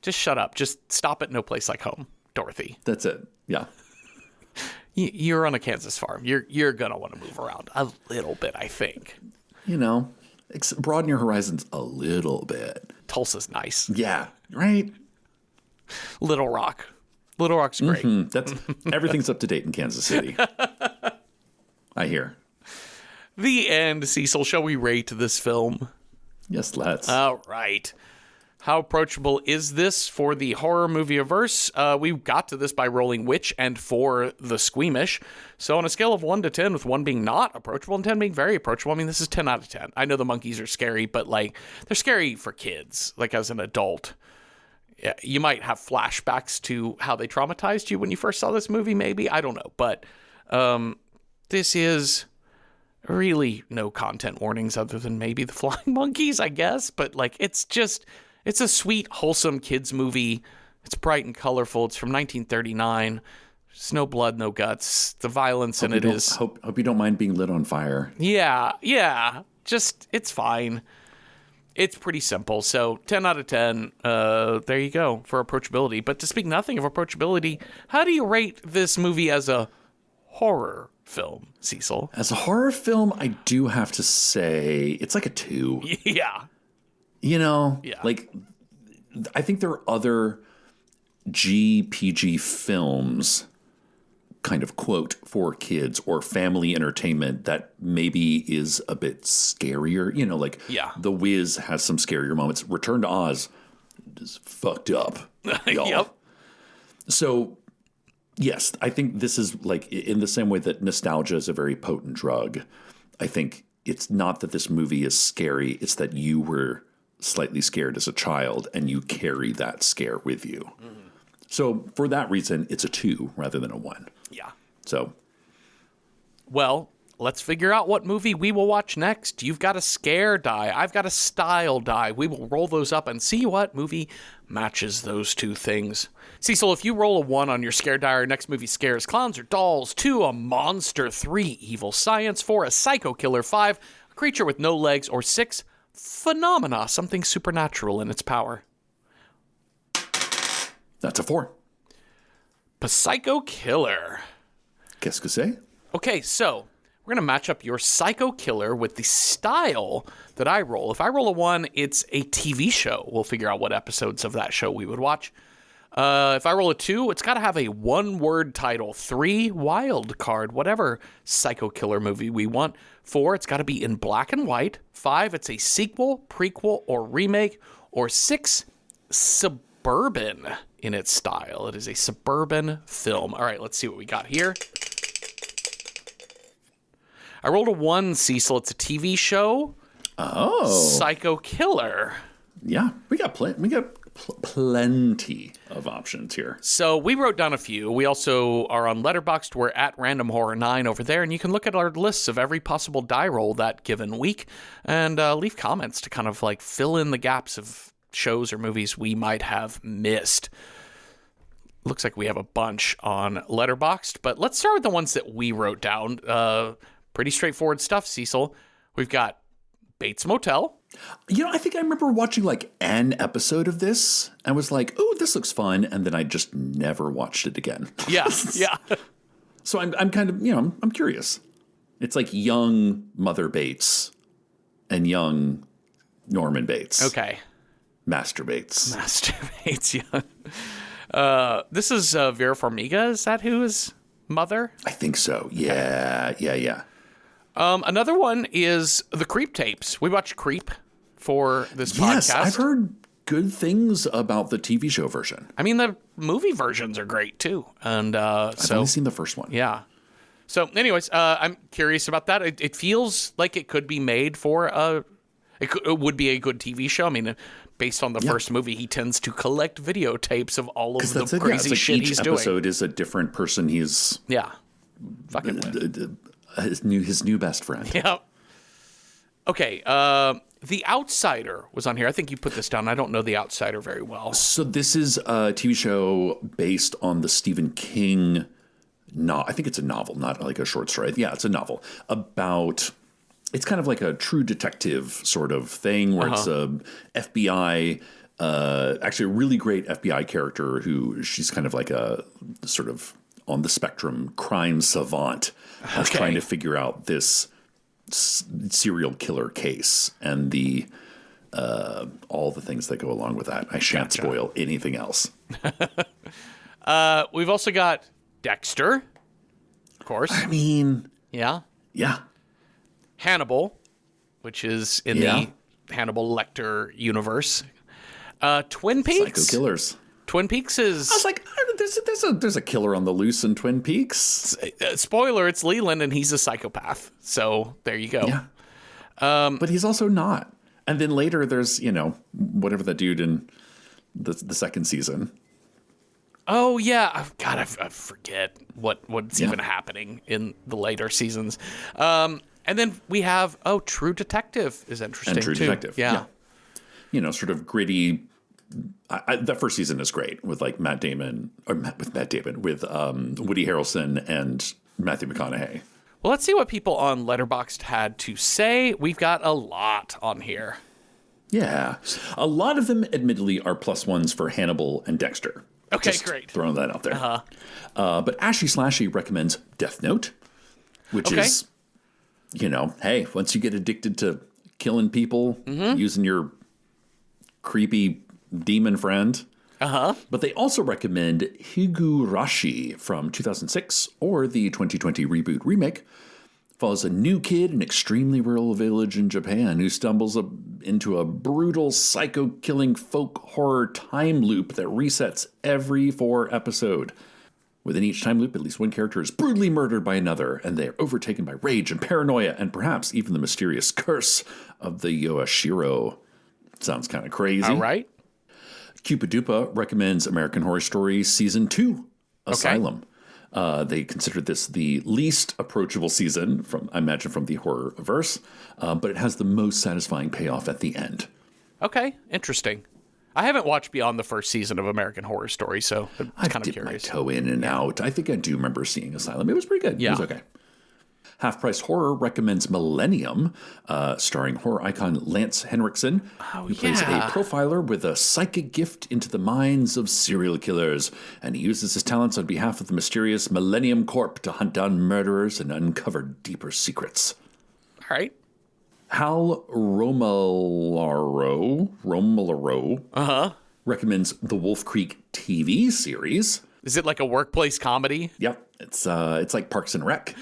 Just shut up. Just stop at no place like home, Dorothy. That's it. Yeah. You're on a Kansas farm. You're going to want to move around a little bit, I think. You know, broaden your horizons a little bit. Tulsa's nice. Yeah, right? Little Rock. Little Rock's great. That's everything's up to date in Kansas City. I hear. The end, Cecil. Shall we rate this film? Yes, let's. All right. How approachable is this for the horror movie-averse? We got to this by rolling which and for the squeamish. So on a scale of 1 to 10, with 1 being not approachable and 10 being very approachable, I mean, this is 10 out of 10. I know the monkeys are scary, but, like, they're scary for kids, like, as an adult. Yeah, you might have flashbacks to how they traumatized you when you first saw this movie, maybe. I don't know. But this is really no content warnings other than maybe the flying monkeys, I guess. But, like, it's a sweet, wholesome kids movie. It's bright and colorful. It's from 1939. There's no blood, no guts. The violence in it is... Hope you don't mind being lit on fire. Yeah. Just, it's fine. It's pretty simple. So 10 out of 10, there you go for approachability. But to speak nothing of approachability, how do you rate this movie as a horror film, Cecil? As a horror film, I do have to say it's like a 2. Yeah. You know, like, I think there are other GPG films, kind of quote, for kids or family entertainment that maybe is a bit scarier. You know, like The Wiz has some scarier moments. Return to Oz is fucked up. Y'all. Yep. So, yes, I think this is like in the same way that nostalgia is a very potent drug. I think it's not that this movie is scary. It's that you were slightly scared as a child and you carry that scare with you. So for that reason, it's a 2 rather than a 1. Yeah. So. Well, let's figure out what movie we will watch next. You've got a scare die. I've got a style die. We will roll those up and see what movie matches those two things. Cecil, if you roll a 1 on your scare die, our next movie scares clowns or dolls. 2, a monster. 3, evil science. 4, a psycho killer. 5, a creature with no legs. Or 6, phenomena, something supernatural in its power. That's a 4. Psycho killer. Qu'est-ce que c'est? Okay, so we're going to match up your psycho killer with the style that I roll. If I roll a 1, it's a TV show. We'll figure out what episodes of that show we would watch. If I roll a 2, it's got to have a 1-word title. 3, wild card, whatever psycho killer movie we want. 4, it's got to be in black and white. 5, it's a sequel, prequel, or remake. Or 6, suburban in its style. It is a suburban film. All right, let's see what we got here. I rolled a 1, Cecil. It's a TV show. Oh. Psycho killer. Yeah, we got plenty of options here. So we wrote down a few. We also are on Letterboxd. We're at Random Horror 9 over there, and you can look at our lists of every possible die roll that given week and leave comments to kind of like fill in the gaps of shows or movies we might have missed. Looks like we have a bunch on Letterboxd, but let's start with the ones that we wrote down. Pretty straightforward stuff, Cecil. We've got Bates Motel. You know, I think I remember watching like an episode of this and was like, oh, this looks fun. And then I just never watched it again. Yeah. So I'm kind of, you know, I'm curious. It's like young Mother Bates and young Norman Bates. Okay. Master Bates, yeah. This is Vera Farmiga. Is that who is mother? I think so. Yeah. Another one is the Creep tapes. We watched Creep for this podcast. Yes, I've heard good things about the TV show version. I mean, the movie versions are great too. And I've only seen the first one. Yeah. So anyways, I'm curious about that. It feels like it could be made for it would be a good TV show. I mean, based on the first movie, he tends to collect videotapes of all of the crazy shit he's doing. Each episode is a different person he's fucking with. His new best friend. Yeah. Okay. The Outsider was on here. I think you put this down. I don't know The Outsider very well. So this is a TV show based on the Stephen King. I think it's a novel, not like a short story. Yeah, it's a novel about. It's kind of like a true detective sort of thing where it's a FBI. Actually, a really great FBI character who she's kind of like a sort of on the spectrum crime savant as trying to figure out this serial killer case and the all the things that go along with that. I shan't spoil anything else. We've also got Dexter, of course. I mean, yeah. Hannibal, which is in the Hannibal Lecter universe. Twin Peaks. Psycho Killers. Twin Peaks is... I was like, there's a killer on the loose in Twin Peaks. Spoiler, it's Leland, and he's a psychopath. So there you go. Yeah. But he's also not. And then later there's, whatever that dude in the second season. Oh, yeah. God, I forget what's even happening in the later seasons. And then we have, True Detective is interesting, and True too. Detective. Yeah. Sort of gritty. That first season is great with like with Woody Harrelson and Matthew McConaughey. Well, let's see what people on Letterboxd had to say. We've got a lot on here. Yeah. A lot of them, admittedly, are +1s for Hannibal and Dexter. Okay, Just great. Throwing that out there. But Ashy Slashy recommends Death Note, which is, hey, once you get addicted to killing people using your creepy demon friend. But they also recommend Higurashi from 2006, or the 2020 reboot remake. Follows a new kid in an extremely rural village in Japan who stumbles into a brutal psycho-killing folk horror time loop that resets every 4 episode. Within each time loop, at least one character is brutally murdered by another, and they are overtaken by rage and paranoia, and perhaps even the mysterious curse of the Yoshiro. Sounds kind of crazy. All right. Cupadupa recommends American Horror Story Season 2, Asylum. They considered this the least approachable season, from the horror-verse, but it has the most satisfying payoff at the end. Okay, interesting. I haven't watched beyond the first season of American Horror Story, so I'm kind of curious. My toe in and out. I think I do remember seeing Asylum. It was pretty good. Yeah. It was okay. Half Price Horror recommends Millennium, starring horror icon Lance Henriksen, who plays a profiler with a psychic gift into the minds of serial killers, and he uses his talents on behalf of the mysterious Millennium Corp to hunt down murderers and uncover deeper secrets. All right. Hal Romolaro recommends the Wolf Creek TV series. Is it like a workplace comedy? Yep. It's like Parks and Rec,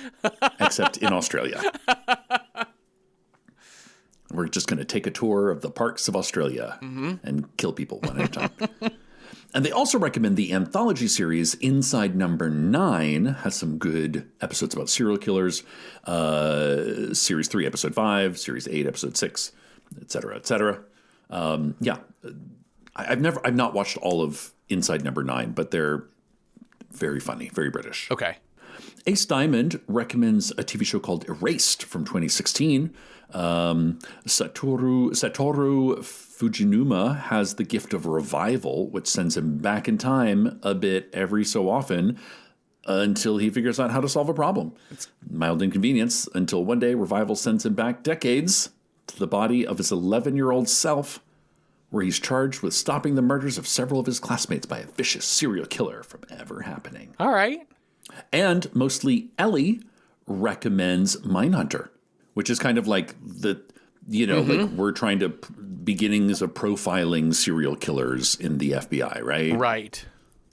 except in Australia. We're just going to take a tour of the parks of Australia and kill people one at a time. And they also recommend the anthology series Inside Number 9. Has some good episodes about serial killers. Series 3, Episode 5. Series 8, Episode 6, etc., etc. I've not watched all of Inside Number 9, but they're very funny, very British. Okay. Ace Diamond recommends a TV show called Erased from 2016. Satoru Fujinuma has the gift of revival, which sends him back in time a bit every so often until he figures out how to solve a problem. It's mild inconvenience until one day revival sends him back decades to the body of his 11-year-old self, where he's charged with stopping the murders of several of his classmates by a vicious serial killer from ever happening. All right. And mostly Ellie recommends Mindhunter, which is kind of like like we're trying to beginnings of profiling serial killers in the FBI, right? Right.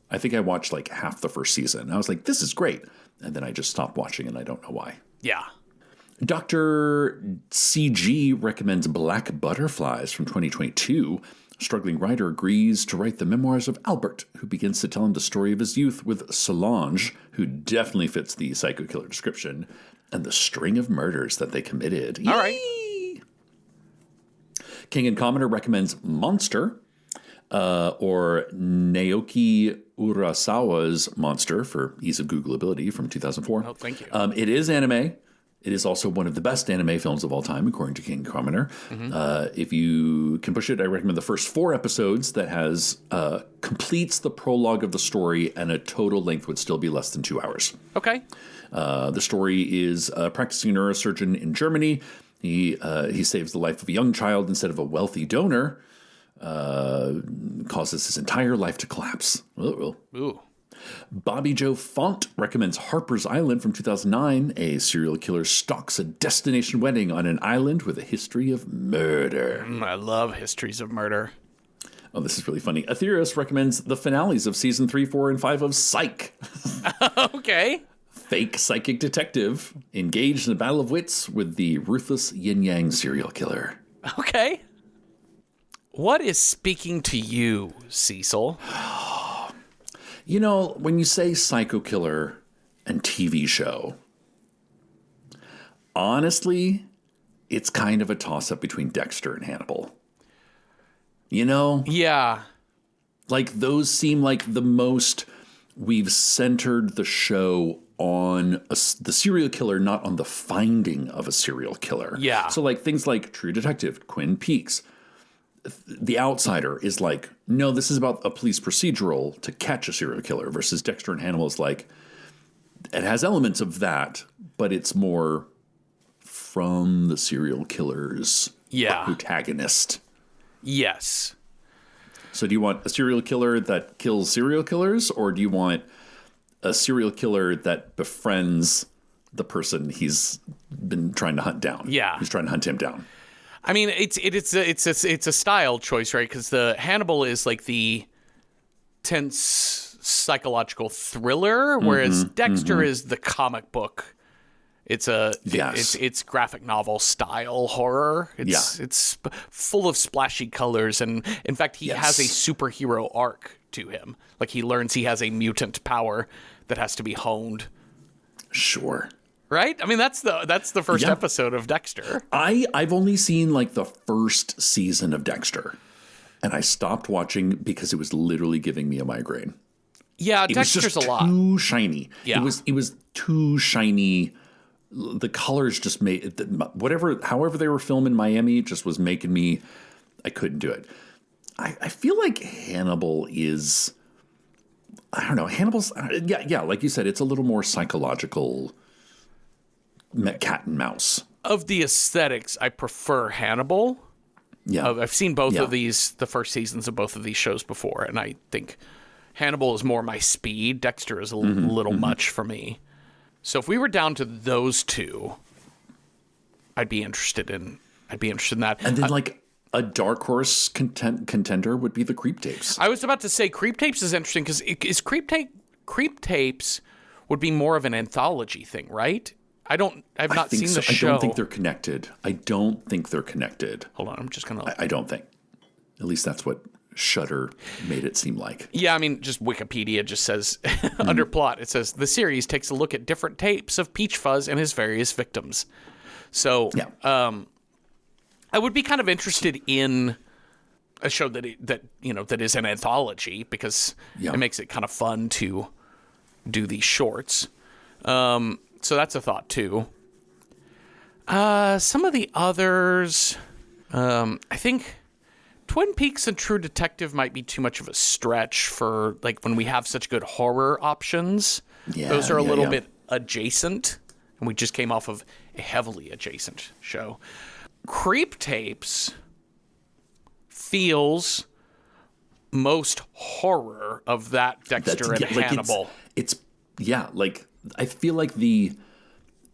I think I watched like half the first season. I was like, this is great. And then I just stopped watching and I don't know why. Yeah. Dr. CG recommends Black Butterflies from 2022. A struggling writer agrees to write the memoirs of Albert, who begins to tell him the story of his youth with Solange, who definitely fits the psycho killer description, and the string of murders that they committed. All right. King and Commoner recommends Monster, or Naoki Urasawa's Monster for ease of Googleability from 2004. Oh, thank you. It is anime. It is also one of the best anime films of all time, according to King Commoner. If you can push it, I recommend the first 4 episodes that has completes the prologue of the story, and a total length would still be less than 2 hours. Okay. The story is a practicing neurosurgeon in Germany. He saves the life of a young child instead of a wealthy donor, causes his entire life to collapse. Ooh. Bobby Joe Font recommends Harper's Island from 2009. A serial killer stalks a destination wedding on an island with a history of murder. I love histories of murder. Oh, this is really funny. Aetherius recommends the finales of season 3, 4, and 5 of Psych. Okay. Fake psychic detective engaged in a battle of wits with the ruthless yin-yang serial killer. Okay. What is speaking to you, Cecil? You know, when you say psycho killer and TV show, honestly, it's kind of a toss-up between Dexter and Hannibal. You know? Yeah. Like, those seem like the most we've centered the show on the serial killer, not on the finding of a serial killer. Yeah. So, like, things like True Detective, Twin Peaks. The Outsider is like, no, this is about a police procedural to catch a serial killer, versus Dexter and Hannibal is like, it has elements of that, but it's more from the serial killer's protagonist. Yes. So do you want a serial killer that kills serial killers, or do you want a serial killer that befriends the person he's been trying to hunt down? Yeah. He's trying to hunt him down. I mean, it's a style choice, right? Because the Hannibal is like the tense psychological thriller, whereas Dexter is the comic book. It's it's graphic novel style horror. It's full of splashy colors, and in fact, he has a superhero arc to him. Like, he learns he has a mutant power that has to be honed. Sure. Right? I mean, that's the first episode of Dexter. I've only seen like the first season of Dexter, and I stopped watching because it was literally giving me a migraine. Yeah, Dexter's a lot. Too shiny. Yeah. It was too shiny. The colors just made however they were filming in Miami just was making me. I couldn't do it. I feel like Hannibal is. I don't know. Hannibal's like you said, it's a little more psychological. Cat and mouse. Of the aesthetics, I prefer Hannibal. Yeah. I've seen both of these, the first seasons of both of these shows before, and I think Hannibal is more my speed. Dexter is a little much for me. So if we were down to those two, I'd be interested in that. And then like a dark horse contender would be the Creep Tapes. I was about to say Creep Tapes is interesting because Creep Tapes would be more of an anthology thing, right? I've not seen the show. I don't think they're connected. Hold on, I'm just gonna. I don't think. At least that's what Shudder made it seem like. Yeah, I mean, just Wikipedia just says under plot, it says the series takes a look at different tapes of Peach Fuzz and his various victims. So, I would be kind of interested in a show that is an anthology because it makes it kind of fun to do these shorts. So that's a thought too. Some of the others, I think Twin Peaks and True Detective might be too much of a stretch for like when we have such good horror options. Yeah, those are a little bit adjacent, and we just came off of a heavily adjacent show. Creep Tapes feels most horror of that Dexter and Hannibal. I feel like the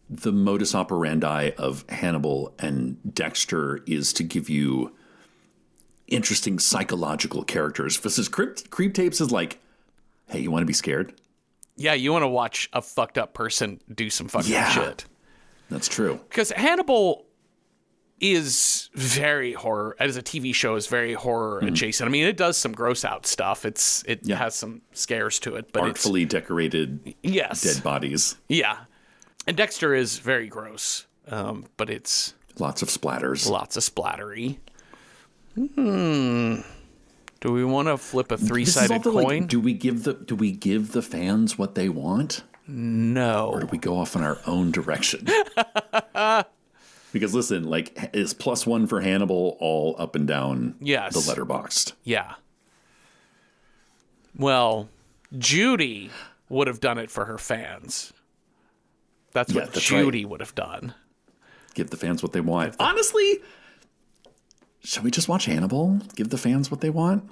modus operandi of Hannibal and Dexter is to give you interesting psychological characters. Versus Creep Tapes is like, hey, you want to be scared? Yeah, you want to watch a fucked up person do some fucked up shit. That's true. Because Hannibal is very horror, as a TV show, is very horror adjacent. I mean, it does some gross out stuff. It has some scares to it, but artfully decorated dead bodies. Yeah. And Dexter is very gross, but it's lots of splatters. Lots of splattery. Do we want to flip a three-sided coin? Like, do we give the fans what they want? No. Or do we go off in our own direction? Because listen, like, is +1 for Hannibal all up and down the Letterboxd? Yeah. Well, Judy would have done it for her fans. That's what Judy would have done. Give the fans what they want. Honestly, shall we just watch Hannibal? Give the fans what they want?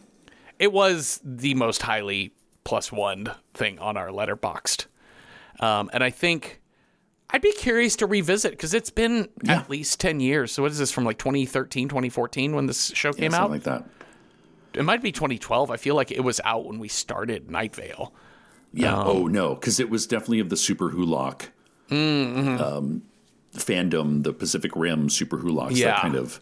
It was the most highly +1 thing on our Letterboxd. And I think I'd be curious to revisit, because it's been at least 10 years. So what is this, from like 2013, 2014 when this show came out? Something like that. It might be 2012. I feel like it was out when we started Night Vale. Yeah. No, because it was definitely of the Super Hulock fandom, the Pacific Rim Super Hulocks. Yeah. That kind of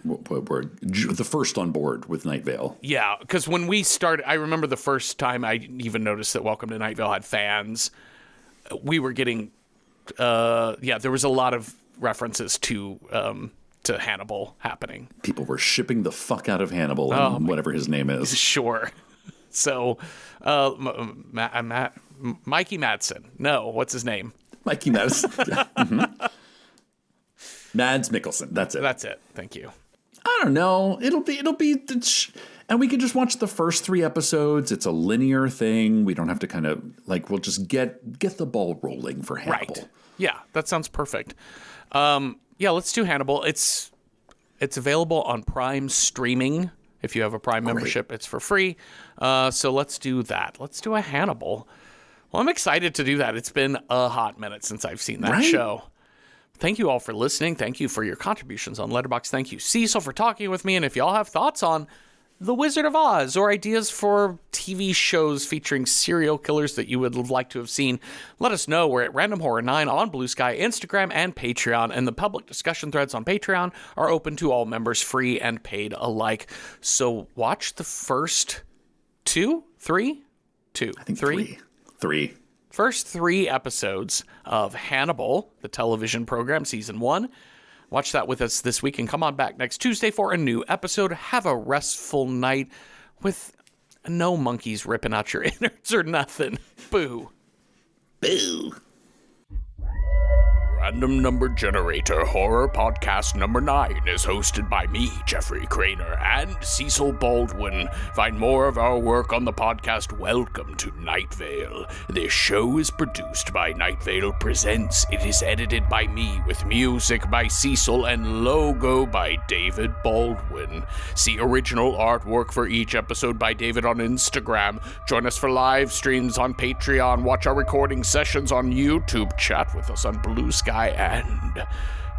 were the first on board with Night Vale. Yeah, because when we started, I remember the first time I even noticed that Welcome to Night Vale had fans. We were getting, there was a lot of references to Hannibal happening. People were shipping the fuck out of Hannibal and whatever his name is. Sure. So, Mikey Madsen. No, what's his name? Mikey Madsen. Mm-hmm. Mads Mikkelsen. That's it. That's it. Thank you. I don't know. It'll be, and we can just watch the first 3 episodes. It's a linear thing. We don't have to kind of we'll just get the ball rolling for Hannibal. Right. Yeah, that sounds perfect. Let's do Hannibal. It's available on Prime streaming. If you have a Prime membership, it's for free. So let's do that. Let's do a Hannibal. Well, I'm excited to do that. It's been a hot minute since I've seen that show. Thank you all for listening. Thank you for your contributions on Letterboxd. Thank you, Cecil, for talking with me. And if y'all have thoughts on The Wizard of Oz or ideas for TV shows featuring serial killers that you would like to have seen, let us know. We're at Random Horror 9 on Blue Sky, Instagram, and Patreon. And the public discussion threads on Patreon are open to all members, free and paid alike. So watch the first 3 first 3 episodes of Hannibal, the television program, season 1. Watch that with us this week and come on back next Tuesday for a new episode. Have a restful night with no monkeys ripping out your innards or nothing. Boo. Boo. Random Number Generator Horror Podcast number 9 is hosted by me, Jeffrey Craner, and Cecil Baldwin. Find more of our work on the podcast Welcome to Night Vale. This show is produced by Night Vale Presents. It is edited by me with music by Cecil and logo by David Baldwin. See original artwork for each episode by David on Instagram. Join us for live streams on Patreon. Watch our recording sessions on YouTube. Chat with us on Blue Sky. And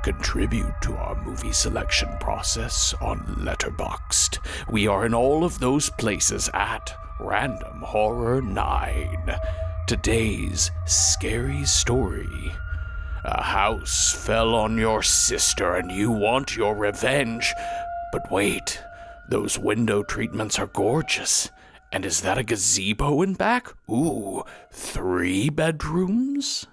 contribute to our movie selection process on Letterboxd. We are in all of those places at Random Horror 9. Today's scary story. A house fell on your sister and you want your revenge. But wait, those window treatments are gorgeous. And is that a gazebo in back? Ooh, 3 bedrooms?